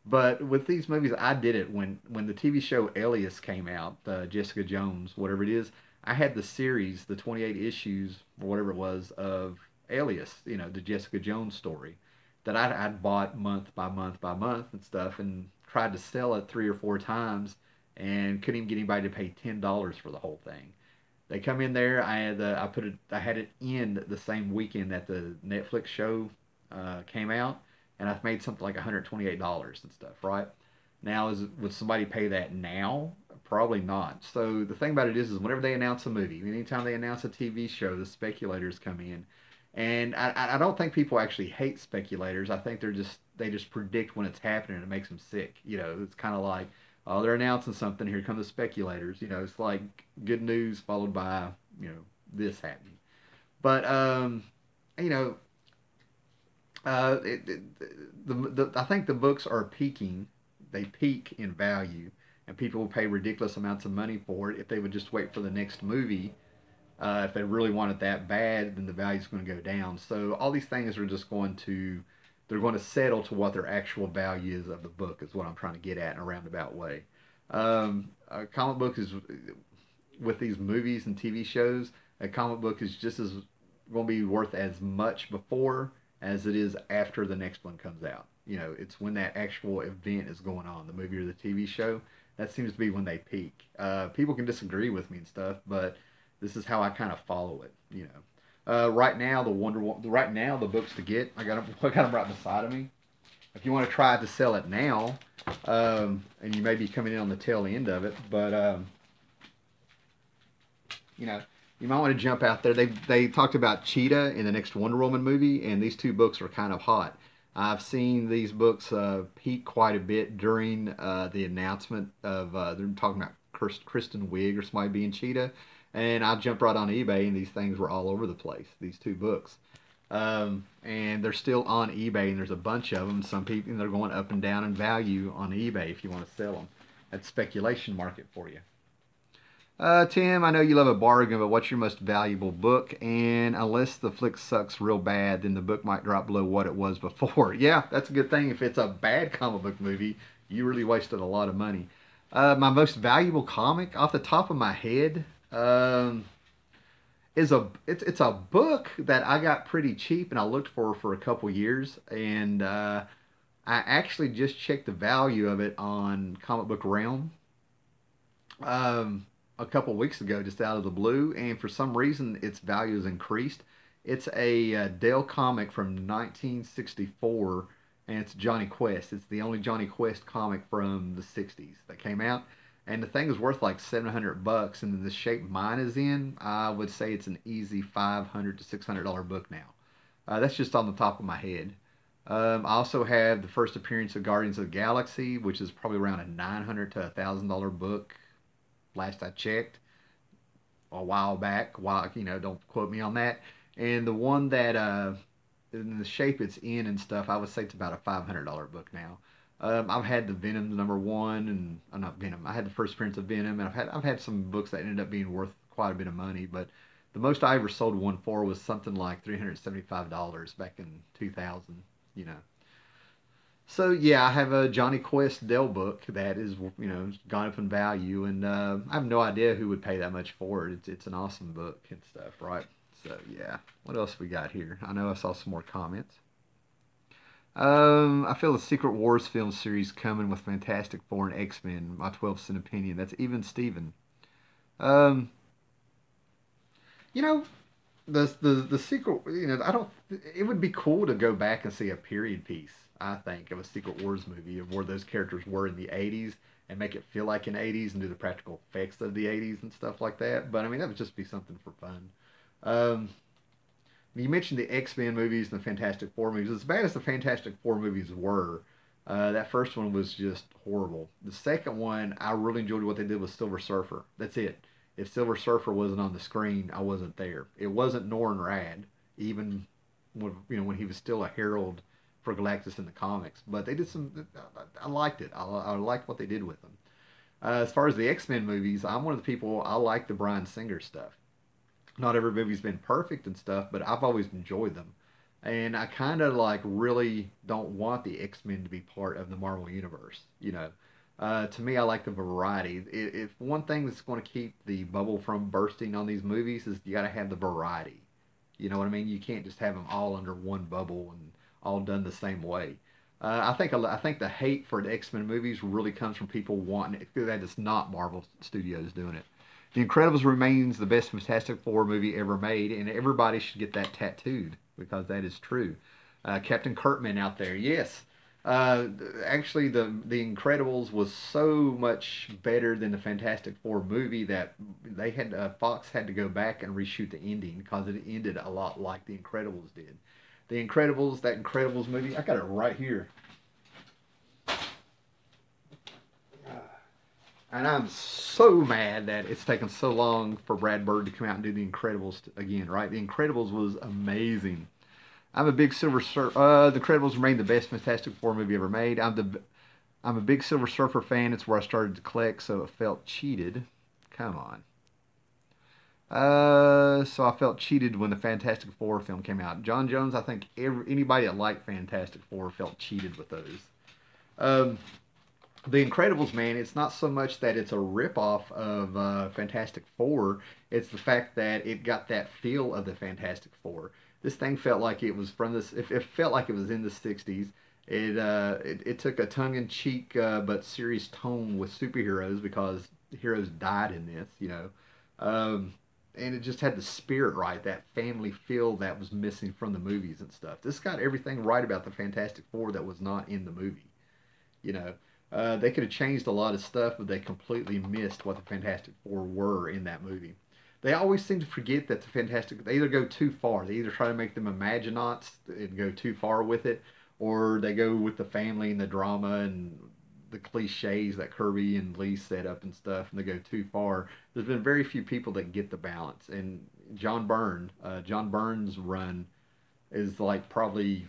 But with these movies, I did it when the TV show Alias came out, Jessica Jones, whatever it is. I had the series, the 28 issues or whatever it was of Alias, the Jessica Jones story, that I'd bought month by month by month and stuff, and tried to sell it 3 or 4 times, and couldn't even get anybody to pay $10 for the whole thing. They come in there. I had it in the same weekend that the Netflix show came out, and I've made something like $128 and stuff. Right now, would somebody pay that now? Probably not. So the thing about it is whenever they announce a movie, anytime they announce a TV show, the speculators come in, and I don't think people actually hate speculators. I think they just predict when it's happening, and it makes them sick. It's kind of like, oh, they're announcing something. Here come the speculators. It's like good news followed by this happening. But you know, I think the books are peaking. They peak in value, and people will pay ridiculous amounts of money for it if they would just wait for the next movie. If they really want it that bad, then the value's going to go down. So all these things are just they're going to settle to what their actual value is of the book, is what I'm trying to get at in a roundabout way. A comic book is, with these movies and TV shows, a comic book is just as going to be worth as much before as it is after the next one comes out. It's when that actual event is going on, the movie or the TV show. That seems to be when they peak. People can disagree with me and stuff, but this is how I kind of follow it. Right now, right now the books to get, I got them right beside of me. If you want to try to sell it now, and you may be coming in on the tail end of it, but you know, you might want to jump out there. They talked about Cheetah in the next Wonder Woman movie, and these two books are kind of hot. I've seen these books peak quite a bit during the announcement of they're talking about Kristen Wiig or somebody being Cheetah, and I jumped right on eBay, and these things were all over the place. These two books, and they're still on eBay, and there's a bunch of them. Some people, they're going up and down in value on eBay if you want to sell them. That's speculation market for you. Tim, I know you love a bargain, but what's your most valuable book? And unless the flick sucks real bad, then the book might drop below what it was before. Yeah, that's a good thing. If it's a bad comic book movie, you really wasted a lot of money. My most valuable comic, off the top of my head, it's a book that I got pretty cheap, and I looked for a couple years, and I actually just checked the value of it on Comic Book Realm. A couple weeks ago, just out of the blue, and for some reason its value has increased. It's a Dale comic from 1964, and it's Johnny Quest. It's the only Johnny Quest comic from the 60s that came out, and the thing is worth like $700. And in the shape mine is in, I would say it's an easy $500 to $600 book now. That's just on the top of my head. I also have the first appearance of Guardians of the Galaxy, which is probably around a $900 to $1,000 book last I checked a while back. Don't quote me on that. And the one that in the shape it's in and stuff, I would say it's about a $500 book now. I've had the Venom #1, and not Venom. I had the first appearance of Venom, and I've had some books that ended up being worth quite a bit of money. But the most I ever sold one for was something like $375 back in 2000. You know. So yeah, I have a Johnny Quest Dell book that is gone up in value, and I have no idea who would pay that much for it. It's an awesome book and stuff, right? So yeah, what else we got here? I know I saw some more comments. I feel the Secret Wars film series coming with Fantastic Four and X-Men. My 12-cent opinion. That's even Steven. Um, you know, the sequel. I don't. It would be cool to go back and see a period piece. I think of a Secret Wars movie of where those characters were in the '80s and make it feel like in '80s and do the practical effects of the '80s and stuff like that. But I mean, that would just be something for fun. Um, you mentioned the X-Men movies and the Fantastic Four movies. As bad as the Fantastic Four movies were, that first one was just horrible. The second one, I really enjoyed what they did with Silver Surfer. That's it. If Silver Surfer wasn't on the screen, I wasn't there. It wasn't Norrin Rad, even when he was still a herald for Galactus in the comics. But they did some. I liked it. I liked what they did with them. As far as the X-Men movies, I'm one of the people. I like the Bryan Singer stuff. Not every movie's been perfect and stuff, but I've always enjoyed them. And I kind of like really don't want the X-Men to be part of the Marvel universe. To me, I like the variety. If one thing that's going to keep the bubble from bursting on these movies is you got to have the variety. You know what I mean? You can't just have them all under one bubble and all done the same way. I think the hate for the X-Men movies really comes from people wanting it. That it's not Marvel Studios doing it. The Incredibles remains the best Fantastic Four movie ever made, and everybody should get that tattooed because that is true. Captain Kirkman out there, yes. Uh, Actually, the Incredibles was so much better than the Fantastic Four movie that they had Fox had to go back and reshoot the ending because it ended a lot like the Incredibles did. The Incredibles, that Incredibles movie, I got it right here. And I'm so mad that it's taken so long for Brad Bird to come out and do The Incredibles again, right? The Incredibles was amazing. I'm a big Silver Surfer. The Incredibles remain the best Fantastic Four movie ever made. I'm a big Silver Surfer fan. It's where I started to collect, so it felt cheated. Come on. So I felt cheated when the Fantastic Four film came out. John Jones, I think anybody that liked Fantastic Four felt cheated with those. Um, the Incredibles, man, it's not so much that it's a ripoff of Fantastic Four. It's the fact that it got that feel of the Fantastic Four. This thing felt like it was from this. It felt like it was in the '60s. It took a tongue-in-cheek but serious tone with superheroes because heroes died in this, you know. Um, and it just had the spirit right, that family feel that was missing from the movies and stuff. This got everything right about the Fantastic Four that was not in the movie. You know, they could have changed a lot of stuff, but they completely missed what the Fantastic Four were in that movie. They always seem to forget that the Fantastic, they either go too far. They either try to make them Imaginauts and go too far with it, or they go with the family and the drama and the cliches that Kirby and Lee set up and stuff, and they go too far. There's been very few people that get the balance. And John Byrne's run is like probably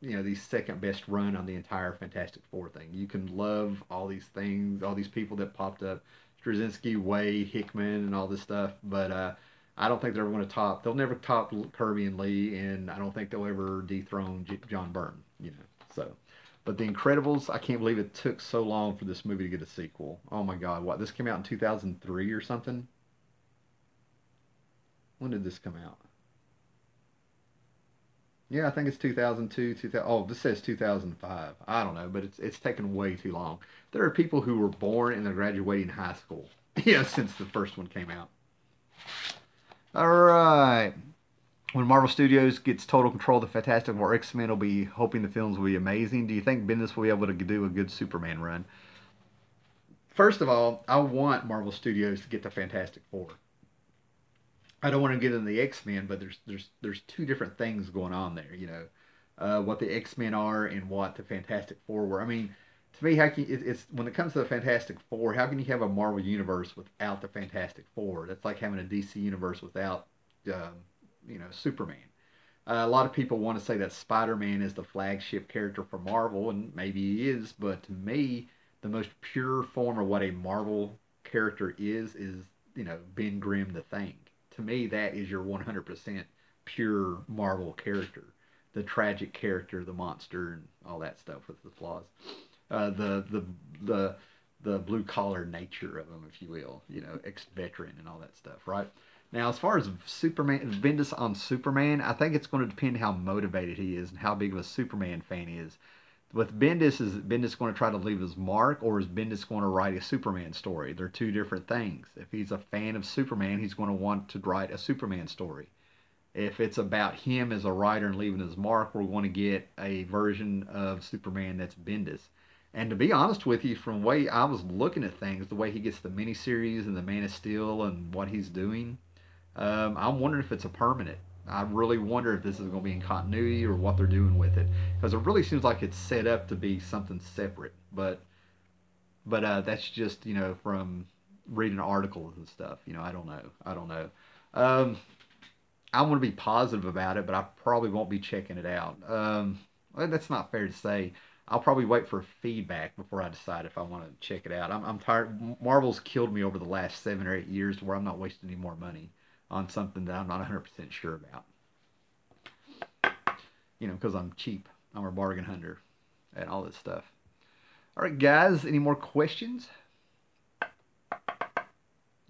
the second best run on the entire Fantastic Four thing. You can love all these things, all these people that popped up, Straczynski, Way, Hickman, and all this stuff, but I don't think they're ever going to top. They'll never top Kirby and Lee, and I don't think they'll ever dethrone John Byrne. So. But The Incredibles, I can't believe it took so long for this movie to get a sequel. Oh my God, what? This came out in 2003 or something? When did this come out? Yeah, I think it's 2002, 2000. Oh, this says 2005. I don't know, but it's taken way too long. There are people who were born and they're graduating high school, since the first one came out. All right. When Marvel Studios gets total control of the Fantastic Four, X-Men will be hoping the films will be amazing. Do you think Bendis will be able to do a good Superman run? First of all, I want Marvel Studios to get the Fantastic Four. I don't want to get into the X Men, but there's two different things going on there. What the X Men are and what the Fantastic Four were. I mean, to me, it's when it comes to the Fantastic Four, how can you have a Marvel universe without the Fantastic Four? That's like having a DC universe without, Superman. A lot of people want to say that Spider Man is the flagship character for Marvel, and maybe he is, but to me, the most pure form of what a Marvel character is Ben Grimm the Thing. To me, that is your 100% pure Marvel character. The tragic character, the monster, and all that stuff with the flaws. Uh, the the the the blue collar nature of him, if you will. Ex veteran and all that stuff, right? Now, as far as Superman, Bendis on Superman, I think it's going to depend how motivated he is and how big of a Superman fan he is. With Bendis, is Bendis going to try to leave his mark, or is Bendis going to write a Superman story? They're two different things. If he's a fan of Superman, he's going to want to write a Superman story. If it's about him as a writer and leaving his mark, we're going to get a version of Superman that's Bendis. And to be honest with you, from the way I was looking at things, the way he gets the miniseries and the Man of Steel and what he's doing, I'm wondering if it's a permanent. I really wonder if this is going to be in continuity or what they're doing with it, because it really seems like it's set up to be something separate. But that's just from reading articles and stuff. I don't know. I don't know. Um, I want to be positive about it, but I probably won't be checking it out. Well, that's not fair to say. I'll probably wait for feedback before I decide if I want to check it out. I'm tired. Marvel's killed me over the last 7 or 8 years to where I'm not wasting any more money on something that I'm not 100% sure about. Because I'm cheap. I'm a bargain hunter and all this stuff. All right, guys, any more questions?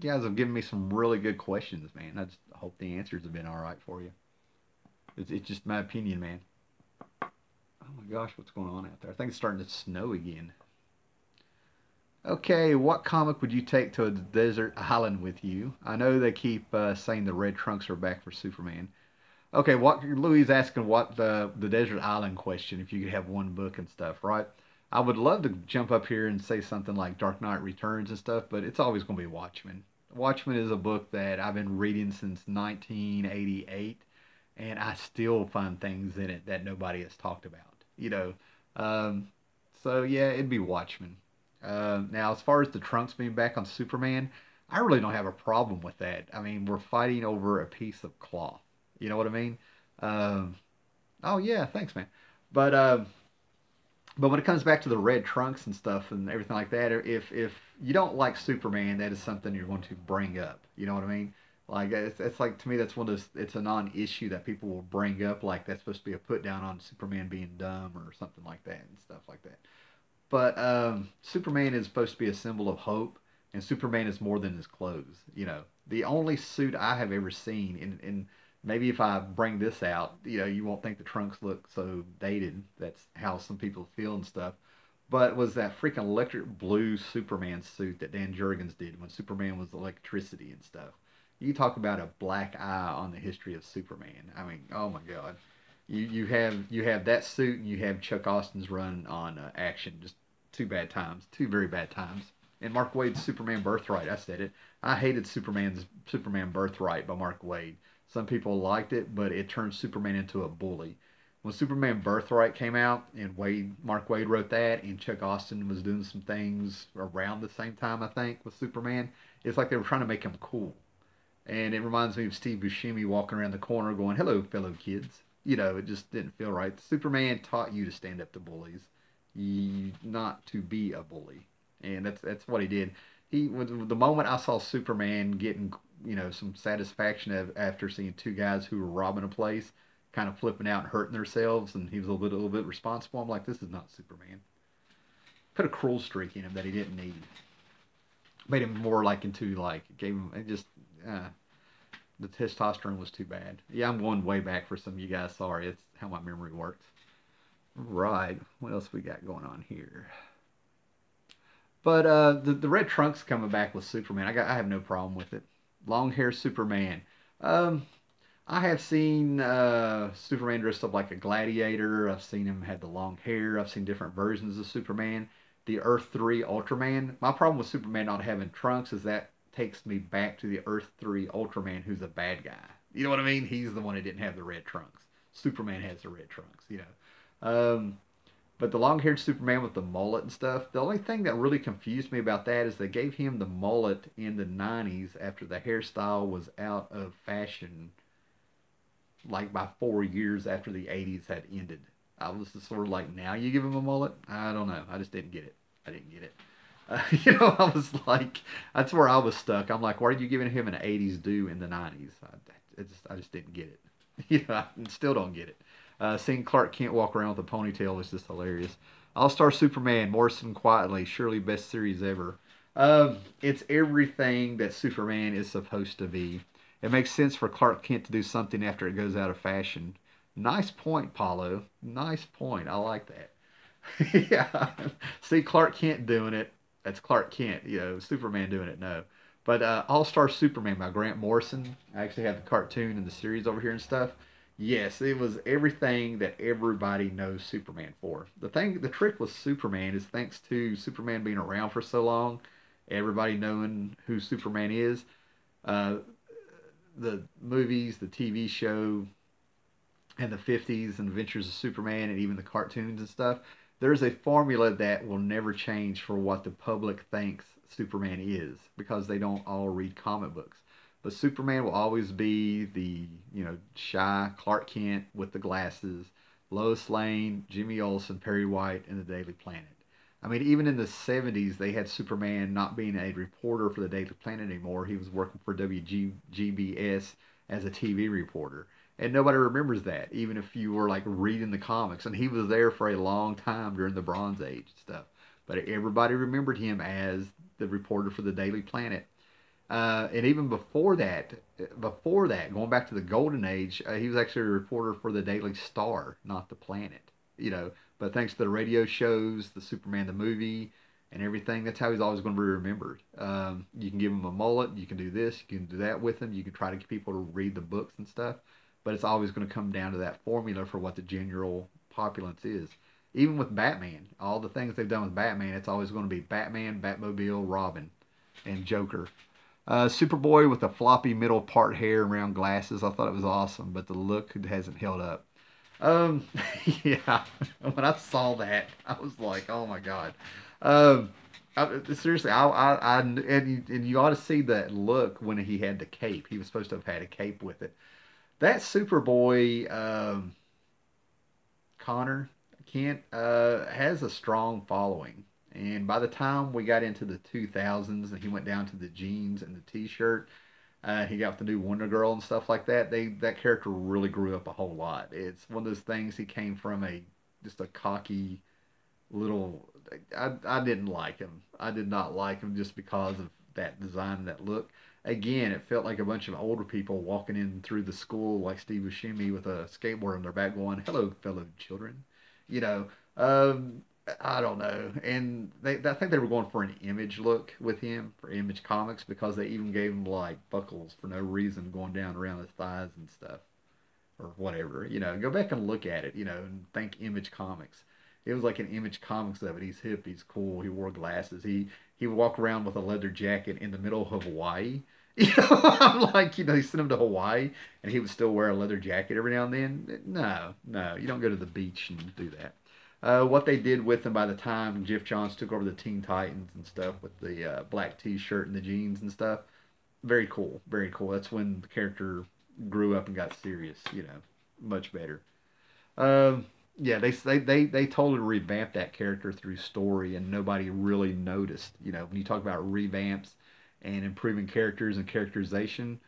You guys have given me some really good questions, man. I just hope the answers have been all right for you. It's just my opinion, man. Oh my gosh, what's going on out there? I think it's starting to snow again. Okay, what comic would you take to a desert island with you? I know they keep saying the red trunks are back for Superman. Okay, what Louis asking what the desert island question if you could have one book and stuff, right? I would love to jump up here and say something like Dark Knight Returns and stuff, but it's always going to be Watchmen. Watchmen is a book that I've been reading since 1988, and I still find things in it that nobody has talked about. Um, so yeah, it'd be Watchmen. Now, as far as the Trunks being back on Superman, I really don't have a problem with that. I mean, we're fighting over a piece of cloth. You know what I mean? Um, oh yeah, thanks, man. But uh, but when it comes back to the red trunks and stuff and everything like that, if you don't like Superman, that is something you're going to bring up. You know what I mean? Like it's like to me that's one of those. It's a non-issue that people will bring up. Like that's supposed to be a put down on Superman being dumb or something like that and stuff like that. But Superman is supposed to be a symbol of hope, and Superman is more than his clothes. The only suit I have ever seen, and maybe if I bring this out, you won't think the trunks look so dated. That's how some people feel and stuff. But was that freaking electric blue Superman suit that Dan Jurgens did when Superman was electricity and stuff? You talk about a black eye on the history of Superman. I mean, oh my God. You have that suit and you have Chuck Austin's run on Action. Just two bad times, two very bad times. And Mark Waid's Superman Birthright. I said it. I hated Superman Birthright by Mark Waid. Some people liked it, but it turned Superman into a bully. When Superman Birthright came out and Mark Waid wrote that, and Chuck Austin was doing some things around the same time, I think, with Superman, it's like they were trying to make him cool. And it reminds me of Steve Buscemi walking around the corner going, "Hello, fellow kids." It just didn't feel right. Superman taught you to stand up to bullies, not to be a bully, and that's what he did. The moment I saw Superman getting some satisfaction after seeing two guys who were robbing a place, kind of flipping out and hurting themselves, and he was a little bit responsible. I'm like, this is not Superman. Put a cruel streak in him that he didn't need. Made him more like into like gave him it just. Uh, the testosterone was too bad. Yeah, I'm going way back for some of you guys. Sorry, it's how my memory works. Right. What else we got going on here? But the red trunks coming back with Superman. I have no problem with it. Long hair Superman. Um, I have seen Superman dressed up like a gladiator. I've seen him had the long hair. I've seen different versions of Superman. The Earth 3 Ultraman. My problem with Superman not having trunks is that takes me back to the Earth 3 Ultraman, who's a bad guy. You know what I mean? He's the one who didn't have the red trunks. Superman has the red trunks. But the long haired Superman with the mullet and stuff, the only thing that really confused me about that is they gave him the mullet in the 90s after the hairstyle was out of fashion like by 4 years after the 80s had ended. I was just sort of like, now you give him a mullet? I don't know. I just didn't get it. I didn't get it. I was like, that's where I was stuck. I'm like, why are you giving him an 80s do in the 90s? I just didn't get it. I still don't get it. Seeing Clark Kent walk around with a ponytail was just hilarious. All Star Superman, Morrison Quietly, surely best series ever. It's everything that Superman is supposed to be. It makes sense for Clark Kent to do something after it goes out of fashion. Nice point, Paulo. Nice point. I like that. Yeah. See Clark Kent doing it. That's Clark Kent. Superman doing it. No. But All Star Superman by Grant Morrison. I actually have the cartoon and the series over here and stuff. Yes, it was everything that everybody knows Superman for. The trick with Superman is thanks to Superman being around for so long, everybody knowing who Superman is. Uh, the movies, the TV show, and the 50s and Adventures of Superman, and even the cartoons and stuff, there's a formula that will never change for what the public thinks Superman is because they don't all read comic books. But Superman will always be the, shy Clark Kent with the glasses, Lois Lane, Jimmy Olsen, Perry White, and the Daily Planet. I mean, even in the 70s, they had Superman not being a reporter for the Daily Planet anymore. He was working for WGBS as a TV reporter. And nobody remembers that, even if you were like reading the comics. And he was there for a long time during the Bronze Age stuff. But everybody remembered him as the reporter for the Daily Planet. And even before that, going back to the Golden Age, he was actually a reporter for the Daily Star, not the Planet. But thanks to the radio shows, the Superman the movie, and everything. That's how he's always going to be remembered. You can give him a mullet, you can do this, you can do that with him, you can try to get people to read the books and stuff, but it's always going to come down to that formula for what the general populace is. Even with Batman, all the things they've done with Batman, it's always going to be Batman, Batmobile, Robin, and Joker. Superboy with the floppy middle part hair and round glasses, I thought it was awesome, but the look hasn't held up. Um, yeah, when I saw that, I was like, oh my god. Um, seriously, and you ought to see that look when he had the cape. He was supposed to have had a cape with it. That Superboy, Connor Kent, has a strong following. And by the time we got into the 2000s and he went down to the jeans and the t-shirt, he got the new Wonder Girl and stuff like that. That character really grew up a whole lot. It's one of those things. He came from a just a cocky little. I didn't like him. I did not like him just because of that design and that look. Again, it felt like a bunch of older people walking in through the school like Steve Buscemi with a skateboard on their back, going, "Hello, fellow children." You know, um, I don't know. And I think they were going for an Image look with him for Image Comics because they even gave him like buckles for no reason going down around his thighs and stuff or whatever. Go back and look at it, and think Image Comics. It was like an Image Comics of it. He's hip, he's cool, he wore glasses. He would walk around with a leather jacket in the middle of Hawaii. I'm like, they sent him to Hawaii and he would still wear a leather jacket every now and then. No, no, you don't go to the beach and do that. What they did with him by the time Jeff Johns took over the Teen Titans and stuff with the black T-shirt and the jeans and stuff, very cool, very cool. That's when the character grew up and got serious, much better. Um, yeah, they totally revamped that character through story, and nobody really noticed. When you talk about revamps and improving characters and characterization,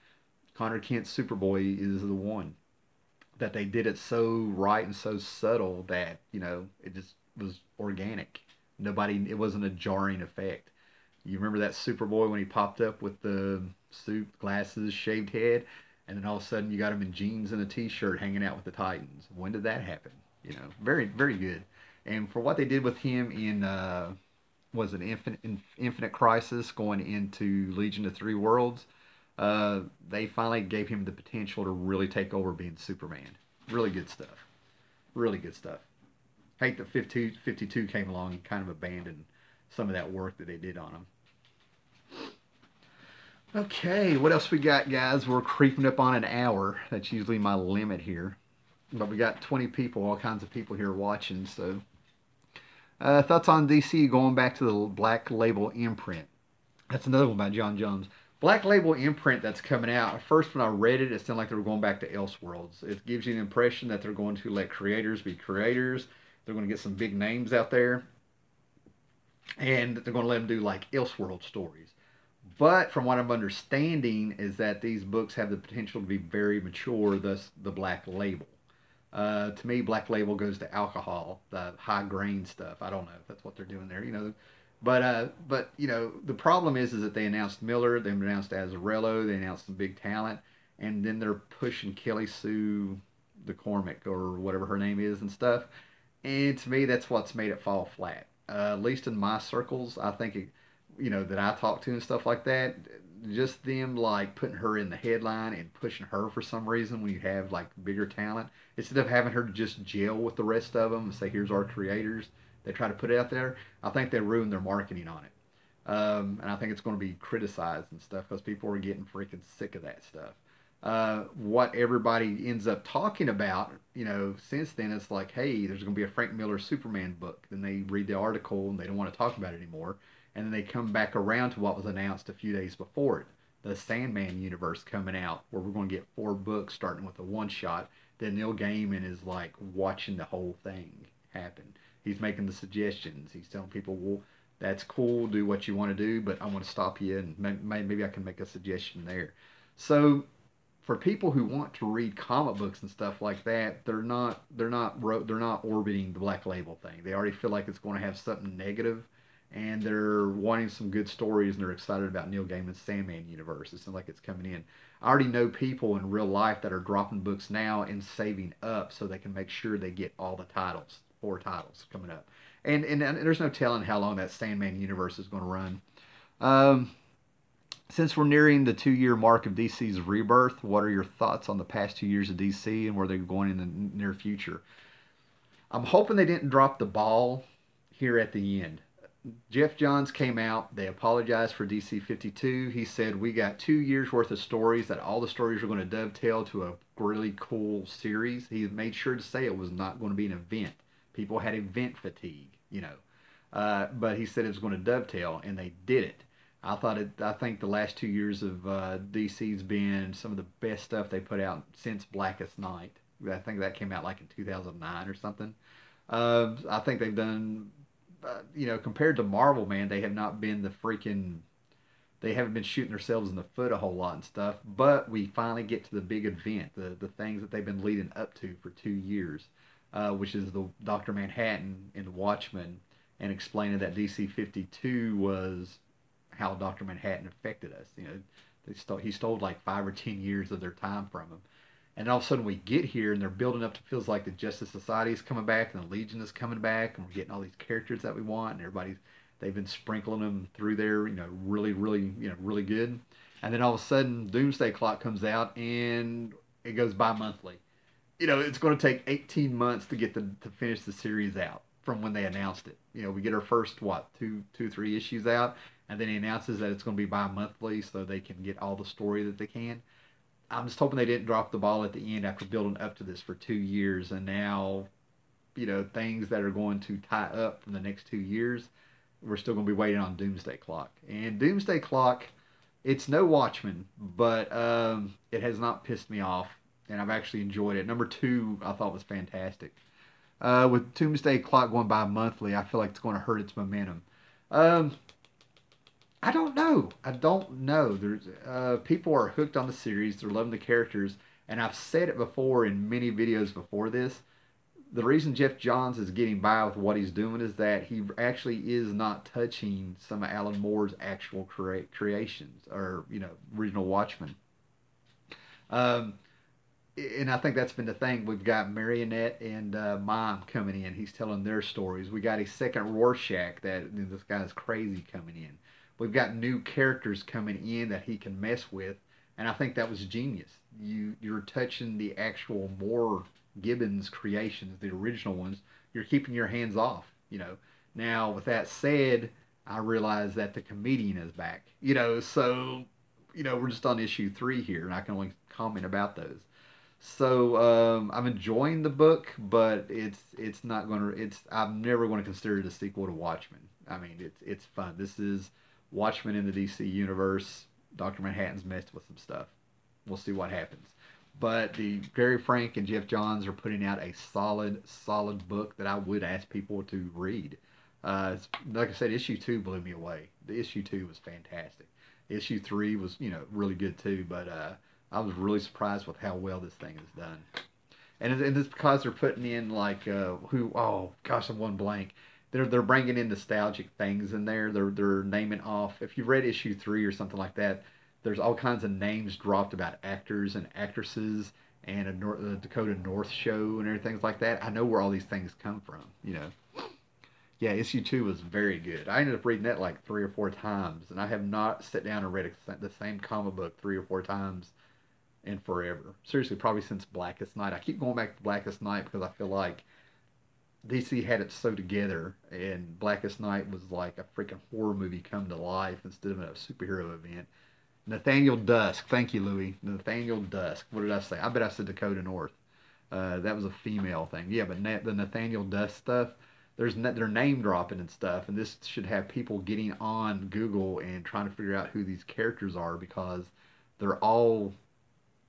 Connor Kent's Superboy is the one that they did it so right and so subtle that it just was organic. Nobody, it wasn't a jarring effect. You remember that Superboy when he popped up with the suit, glasses, shaved head, and then all of a sudden you got him in jeans and a t-shirt hanging out with the Titans. When did that happen? Very very good. And for what they did with him in was it Infinite Crisis going into Legion of Three Worlds, they finally gave him the potential to really take over being Superman. Really good stuff. Really good stuff. Hate that 52 came along and kind of abandoned some of that work that they did on him. Okay, what else we got, guys? We're creeping up on an hour. That's usually my limit here. But we got 20 people, all kinds of people here watching. So, thoughts on DC going back to the Black Label imprint? That's another one by John Jones. Black Label imprint that's coming out. At first, when I read it, it sounded like they were going back to Elseworlds. It gives you an impression that they're going to let creators be creators. They're going to get some big names out there. And they're going to let them do like Elseworld stories. But from what I'm understanding is that these books have the potential to be very mature, thus the Black Label. To me, Black Label goes to alcohol, the high grain stuff. I don't know if that's what they're doing there, But the problem is that they announced Miller, they announced Azzarello, they announced some big talent, and then they're pushing Kelly Sue McCormick or whatever her name is and stuff. And to me, that's what's made it fall flat. At least in my circles, I think that I talk to and stuff like that. Just them like putting her in the headline and pushing her for some reason when you have like bigger talent instead of having her just gel with the rest of them and say, "Here's our creators." They try to put it out there. I think they ruined their marketing on it, and I think it's going to be criticized and stuff because people are getting freaking sick of that stuff. What everybody ends up talking about, since then, it's like, hey, there's going to be a Frank Miller Superman book. Then they read the article and they don't want to talk about it anymore. And then they come back around to what was announced a few days before it, the Sandman universe coming out, where we're going to get 4 books starting with a one shot. Then Neil Gaiman is like watching the whole thing happen. He's making the suggestions. He's telling people, well, that's cool, do what you want to do, but I want to stop you, and maybe I can make a suggestion there. So for people who want to read comic books and stuff like that, they're not orbiting the Black Label thing. They already feel like it's going to have something negative, and they're wanting some good stories, and they're excited about Neil Gaiman's Sandman universe. It sounds like it's coming in. I already know people in real life that are dropping books now and saving up so they can make sure they get all the titles, 4 titles coming up. And there's no telling how long that Sandman universe is going to run. Um, since we're nearing the 2 year mark of DC's rebirth, what are your thoughts on the past 2 years of DC and where they're going in the near future? I'm hoping they didn't drop the ball here at the end. Jeff Johns came out. They apologized for DC 52. He said, we got 2 years worth of stories, that all the stories are going to dovetail to a really cool series. He made sure to say it was not going to be an event. People had event fatigue, you know. But he said it was going to dovetail, and they did it. I think the last 2 years of DC's been some of the best stuff they put out since Blackest Night. I think that came out like in 2009 or something. I think they've done, compared to Marvel, man, they have not been the freaking. They haven't been shooting themselves in the foot a whole lot and stuff. But we finally get to the big event, the things that they've been leading up to for 2 years, which is the Doctor Manhattan and Watchmen, and explaining that DC 52 was how Doctor Manhattan affected us. He stole like 5 or 10 years of their time from him. And all of a sudden we get here and they're building up to feels like the Justice Society is coming back and the Legion is coming back and we're getting all these characters that we want and they've been sprinkling them through there, really, really, really good. And then all of a sudden Doomsday Clock comes out and it goes bi-monthly. It's going to take 18 months to finish the series out from when they announced it. We get our first, two, 3 issues out, and then he announces that it's going to be bi-monthly so they can get all the story that they can. I'm just hoping they didn't drop the ball at the end after building up to this for 2 years, and now, things that are going to tie up from the next 2 years, we're still going to be waiting on Doomsday Clock. And Doomsday Clock, it's no Watchmen, but it has not pissed me off, and I've actually enjoyed it. Number 2, I thought was fantastic. With Doomsday Clock going by monthly, I feel like it's going to hurt its momentum. I don't know. I don't know. There's people are hooked on the series. They're loving the characters, and I've said it before in many videos before this. The reason Jeff Johns is getting by with what he's doing is that he actually is not touching some of Alan Moore's actual creations or original Watchmen. Um, and I think that's been the thing. We've got Marionette and Mime coming in. He's telling their stories. We got a second Rorschach this guy's crazy coming in. We've got new characters coming in that he can mess with, and I think that was genius. You're touching the actual Moore Gibbons creations, the original ones. You're keeping your hands off. Now with that said, I realize that the comedian is back. So we're just on issue 3 here, and I can only comment about those. So I'm enjoying the book, but it's not gonna. I'm never going to consider it a sequel to Watchmen. I mean, it's fun. This is Watchmen in the DC universe. Dr. Manhattan's messed with some stuff. We'll see what happens. But the Gary Frank and Jeff Johns are putting out a solid book that I would ask people to read. Like I said, issue 2 blew me away. The issue 2 was fantastic. Issue 3 was, really good too. But I was really surprised with how well this thing is done. And it's because they're putting in like oh gosh, I'm one blank. They're bringing in nostalgic things in there. They're naming off. If you've read issue 3 or something like that, there's all kinds of names dropped about actors and actresses and a Dakota North show and everything like that. I know where all these things come from. Yeah, issue 2 was very good. I ended up reading that like 3 or 4 times, and I have not sat down and read the same comic book 3 or 4 times in forever. Seriously, probably since Blackest Night. I keep going back to Blackest Night because I feel like DC had it so together, and Blackest Night was like a freaking horror movie come to life instead of a superhero event. Nathaniel Dusk, thank you, Louie. Nathaniel Dusk. What did I say? I bet I said Dakota North. That was a female thing. Yeah, but the Nathaniel Dusk stuff, they're name dropping and stuff, and this should have people getting on Google and trying to figure out who these characters are because they're all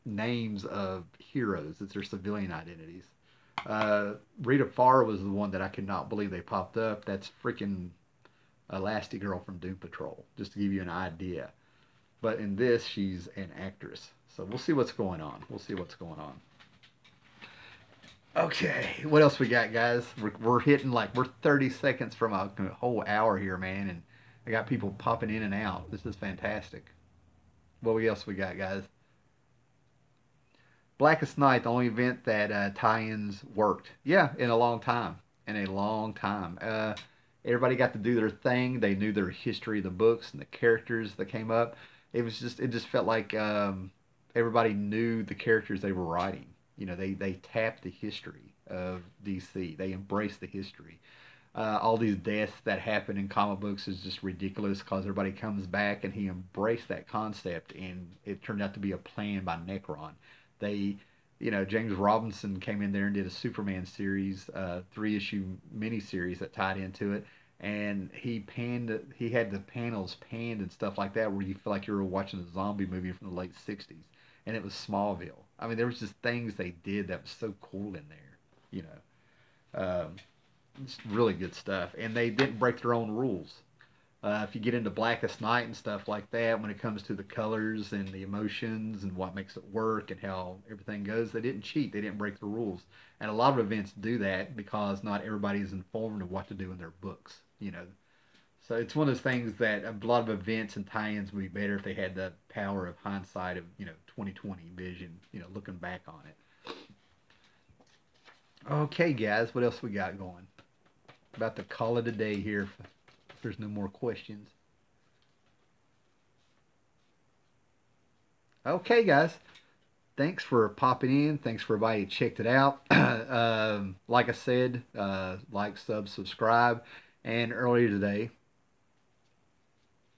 names of heroes. It's their civilian identities. Rita Farr was the one that I could not believe they popped up. That's freaking Elastigirl from Doom Patrol, just to give you an idea. But in this, she's an actress. So we'll see what's going on. Okay, what else we got, guys? We're hitting we're 30 seconds from a whole hour here, man, and I got people popping in and out. This is fantastic. What else we got, guys? Blackest Night, the only event that tie-ins worked. Yeah, in a long time. in a long time. Everybody got to do their thing. They knew their history of the books and the characters that came up. It just felt like everybody knew the characters they were writing. You know, they tapped the history of DC. They embraced the history. All these deaths that happen in comic books is just ridiculous because everybody comes back and he embraced that concept, and it turned out to be a plan by Necron. They, you know, James Robinson came in there and did a Superman series, 3-issue miniseries that tied into it, and he had the panels panned and stuff like that where you feel like you were watching a zombie movie from the late '60s, and it was Smallville. I mean, there was just things they did that was so cool in there, you know. It's really good stuff, and they didn't break their own rules. If you get into Blackest Night and stuff like that, when it comes to the colors and the emotions and what makes it work and how everything goes, they didn't cheat. They didn't break the rules. And a lot of events do that because not everybody is informed of what to do in their books, you know. So it's one of those things that a lot of events and tie-ins would be better if they had the power of hindsight of, you know, 2020 vision, you know, looking back on it. Okay, guys, what else we got going? About to call it a day here if there's no more questions. Okay, guys. Thanks for popping in. Thanks for everybody who checked it out. Like I said, like, sub, subscribe. And earlier today,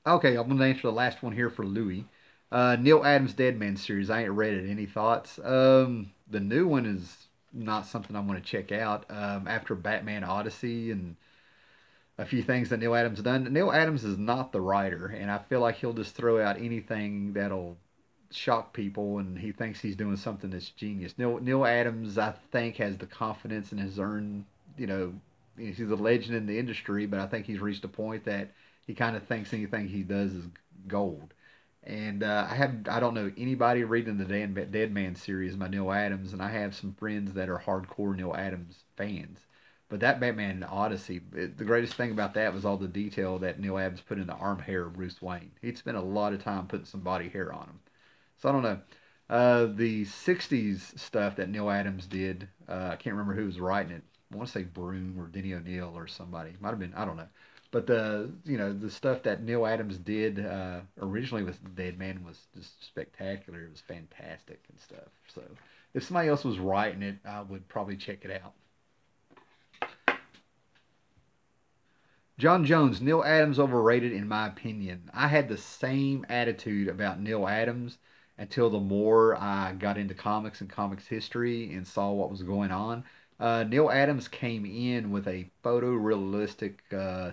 okay, I'm going to answer the last one here for Louis. Neil Adams Deadman series. I ain't read it. Any thoughts? The new one is not something I'm going to check out. After Batman Odyssey and a few things that Neil Adams done. Neil Adams is not the writer, and I feel like he'll just throw out anything that'll shock people, and he thinks he's doing something that's genius. Neil Adams, I think, has the confidence and has earned, you know, he's a legend in the industry, but I think he's reached a point that he kind of thinks anything he does is gold. And I don't know anybody reading the Dead Man series by Neil Adams, and I have some friends that are hardcore Neil Adams fans. But that Batman Odyssey, the greatest thing about that was all the detail that Neil Adams put in the arm hair of Bruce Wayne. He'd spent a lot of time putting some body hair on him. So I don't know. The '60s stuff that Neil Adams did, I can't remember who was writing it. I want to say Broom or Denny O'Neil or somebody. Might have been, I don't know. But the stuff that Neil Adams did originally with Dead Man was just spectacular. It was fantastic and stuff. So if somebody else was writing it, I would probably check it out. John Jones, Neil Adams overrated in my opinion. I had the same attitude about Neil Adams until the more I got into comics and comics history and saw what was going on. Neil Adams came in with a photorealistic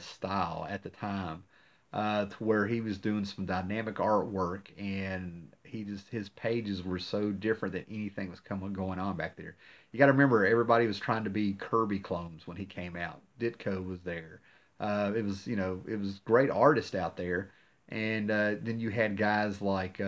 style at the time, to where he was doing some dynamic artwork, and his pages were so different than anything was going on back there. You got to remember, everybody was trying to be Kirby clones when he came out. Ditko was there. It was great artists out there, and then you had guys like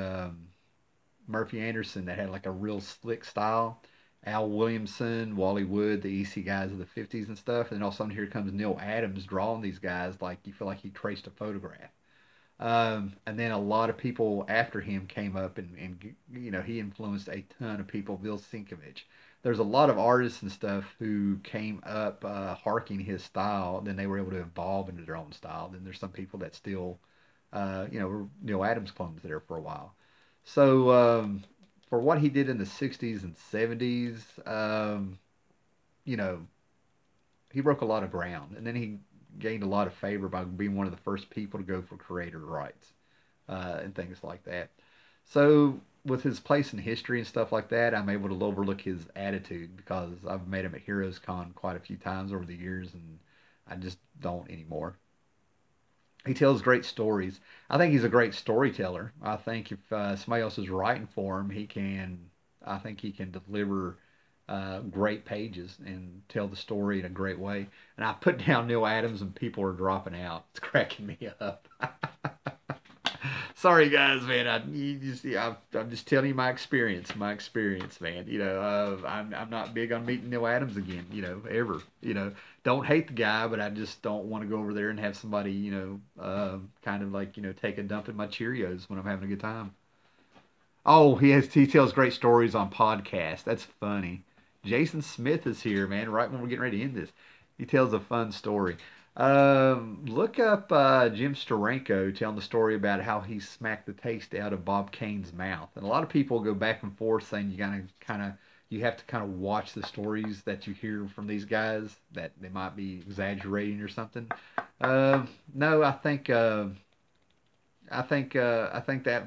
Murphy Anderson that had like a real slick style. Al Williamson, Wally Wood, the EC guys of the '50s and stuff. And all of a sudden, here comes Neil Adams drawing these guys like you feel like he traced a photograph. And then a lot of people after him came up, and he influenced a ton of people. Bill Sienkiewicz. There's a lot of artists and stuff who came up harking his style. Then they were able to evolve into their own style. Then there's some people that still, were Neil Adams clones there for a while. So for what he did in the '60s and '70s, you know, he broke a lot of ground, and then he gained a lot of favor by being one of the first people to go for creator rights and things like that. So with his place in history and stuff like that, I'm able to overlook his attitude because I've met him at Heroes Con quite a few times over the years, and I just don't anymore. He tells great stories. I think he's a great storyteller. I think if somebody else is writing for him, I think he can deliver great pages and tell the story in a great way. And I put down Neil Adams and people are dropping out. It's cracking me up. Sorry, guys, man. I'm just telling you my experience. My experience, man. I'm not big on meeting Neil Adams again. Ever. Don't hate the guy, but I just don't want to go over there and have somebody, kind of like, take a dump in my Cheerios when I'm having a good time. Oh, he tells great stories on podcasts. That's funny. Jason Smith is here, man. Right when we're getting ready to end this. He tells a fun story. Look up Jim Steranko telling the story about how he smacked the taste out of Bob Kane's mouth. And a lot of people go back and forth saying you have to kind of watch the stories that you hear from these guys, that they might be exaggerating or something. No, I think that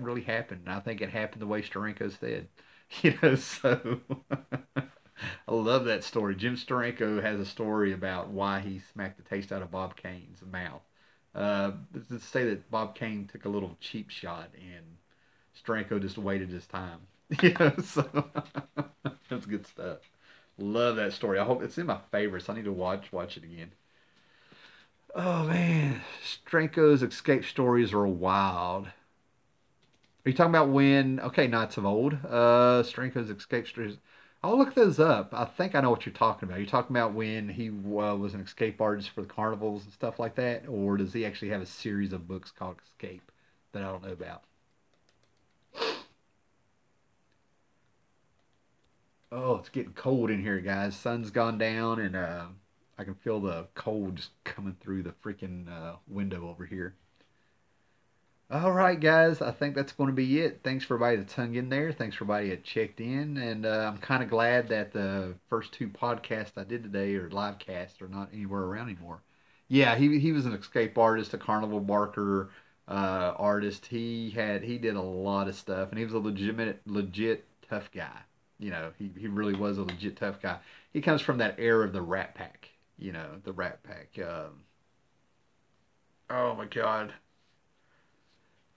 really happened. I think it happened the way Steranko said. So I love that story. Jim Steranko has a story about why he smacked the taste out of Bob Kane's mouth. To say that Bob Kane took a little cheap shot and Steranko just waited his time. So that's good stuff. Love that story. I hope it's in my favorites. I need to watch it again. Oh man, Steranko's escape stories are wild. Are you talking about when? Okay, Knights of Old. Steranko's escape stories. I'll look those up. I think I know what you're talking about. You're talking about when he was an escape artist for the carnivals and stuff like that, or does he actually have a series of books called Escape that I don't know about? Oh, it's getting cold in here, guys. Sun's gone down, and I can feel the cold just coming through the freaking window over here. All right, guys. I think that's going to be it. Thanks for everybody that's hung in there. Thanks for everybody that checked in. And I'm kind of glad that the first two podcasts I did today, or live casts, are not anywhere around anymore. Yeah, he was an escape artist, a carnival barker artist. He did a lot of stuff, and he was a legit tough guy. He really was a legit tough guy. He comes from that era of the Rat Pack. The Rat Pack. Oh my God.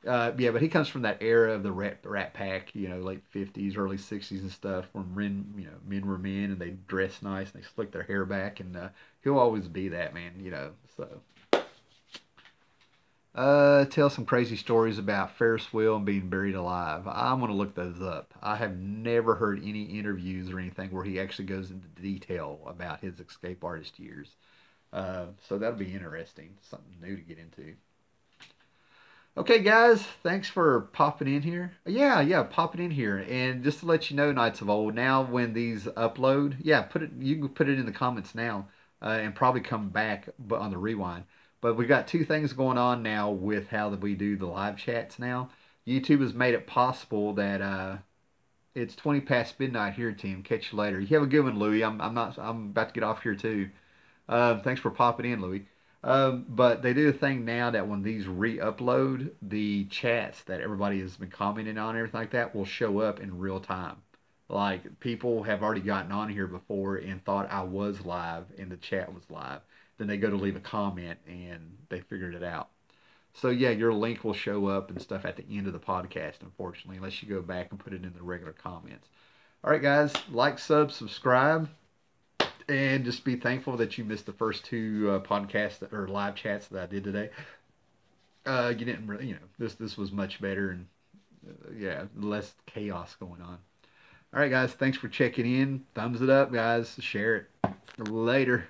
Yeah, but he comes from that era of the Rat Pack, late 50s, early 60s and stuff, when men were men and they dressed nice and they slicked their hair back, and he'll always be that man. So tell some crazy stories about Ferris wheel and being buried alive. I'm gonna look those up. I have never heard any interviews or anything where he actually goes into detail about his escape artist years. So that'll be interesting, something new to get into. Okay, guys, thanks for popping in here. Yeah, popping in here. And just to let you know, Knights of Old, now when these upload, yeah, you can put it in the comments now, and probably come back but on the rewind. But we got two things going on now with how that we do the live chats now. YouTube has made it possible that it's 20 past midnight here, team. Catch you later. You have a good one, Louie. I'm about to get off here too. Thanks for popping in, Louie. But they do a thing now that when these re-upload, the chats that everybody has been commenting on and everything like that will show up in real time. Like, people have already gotten on here before and thought I was live and the chat was live. Then they go to leave a comment and they figured it out. So yeah, your link will show up and stuff at the end of the podcast, unfortunately, unless you go back and put it in the regular comments. All right, guys, like, subscribe. And just be thankful that you missed the first two podcasts or live chats that I did today. You didn't really, this was much better and yeah, less chaos going on. All right, guys, thanks for checking in. Thumbs it up, guys. Share it. Later.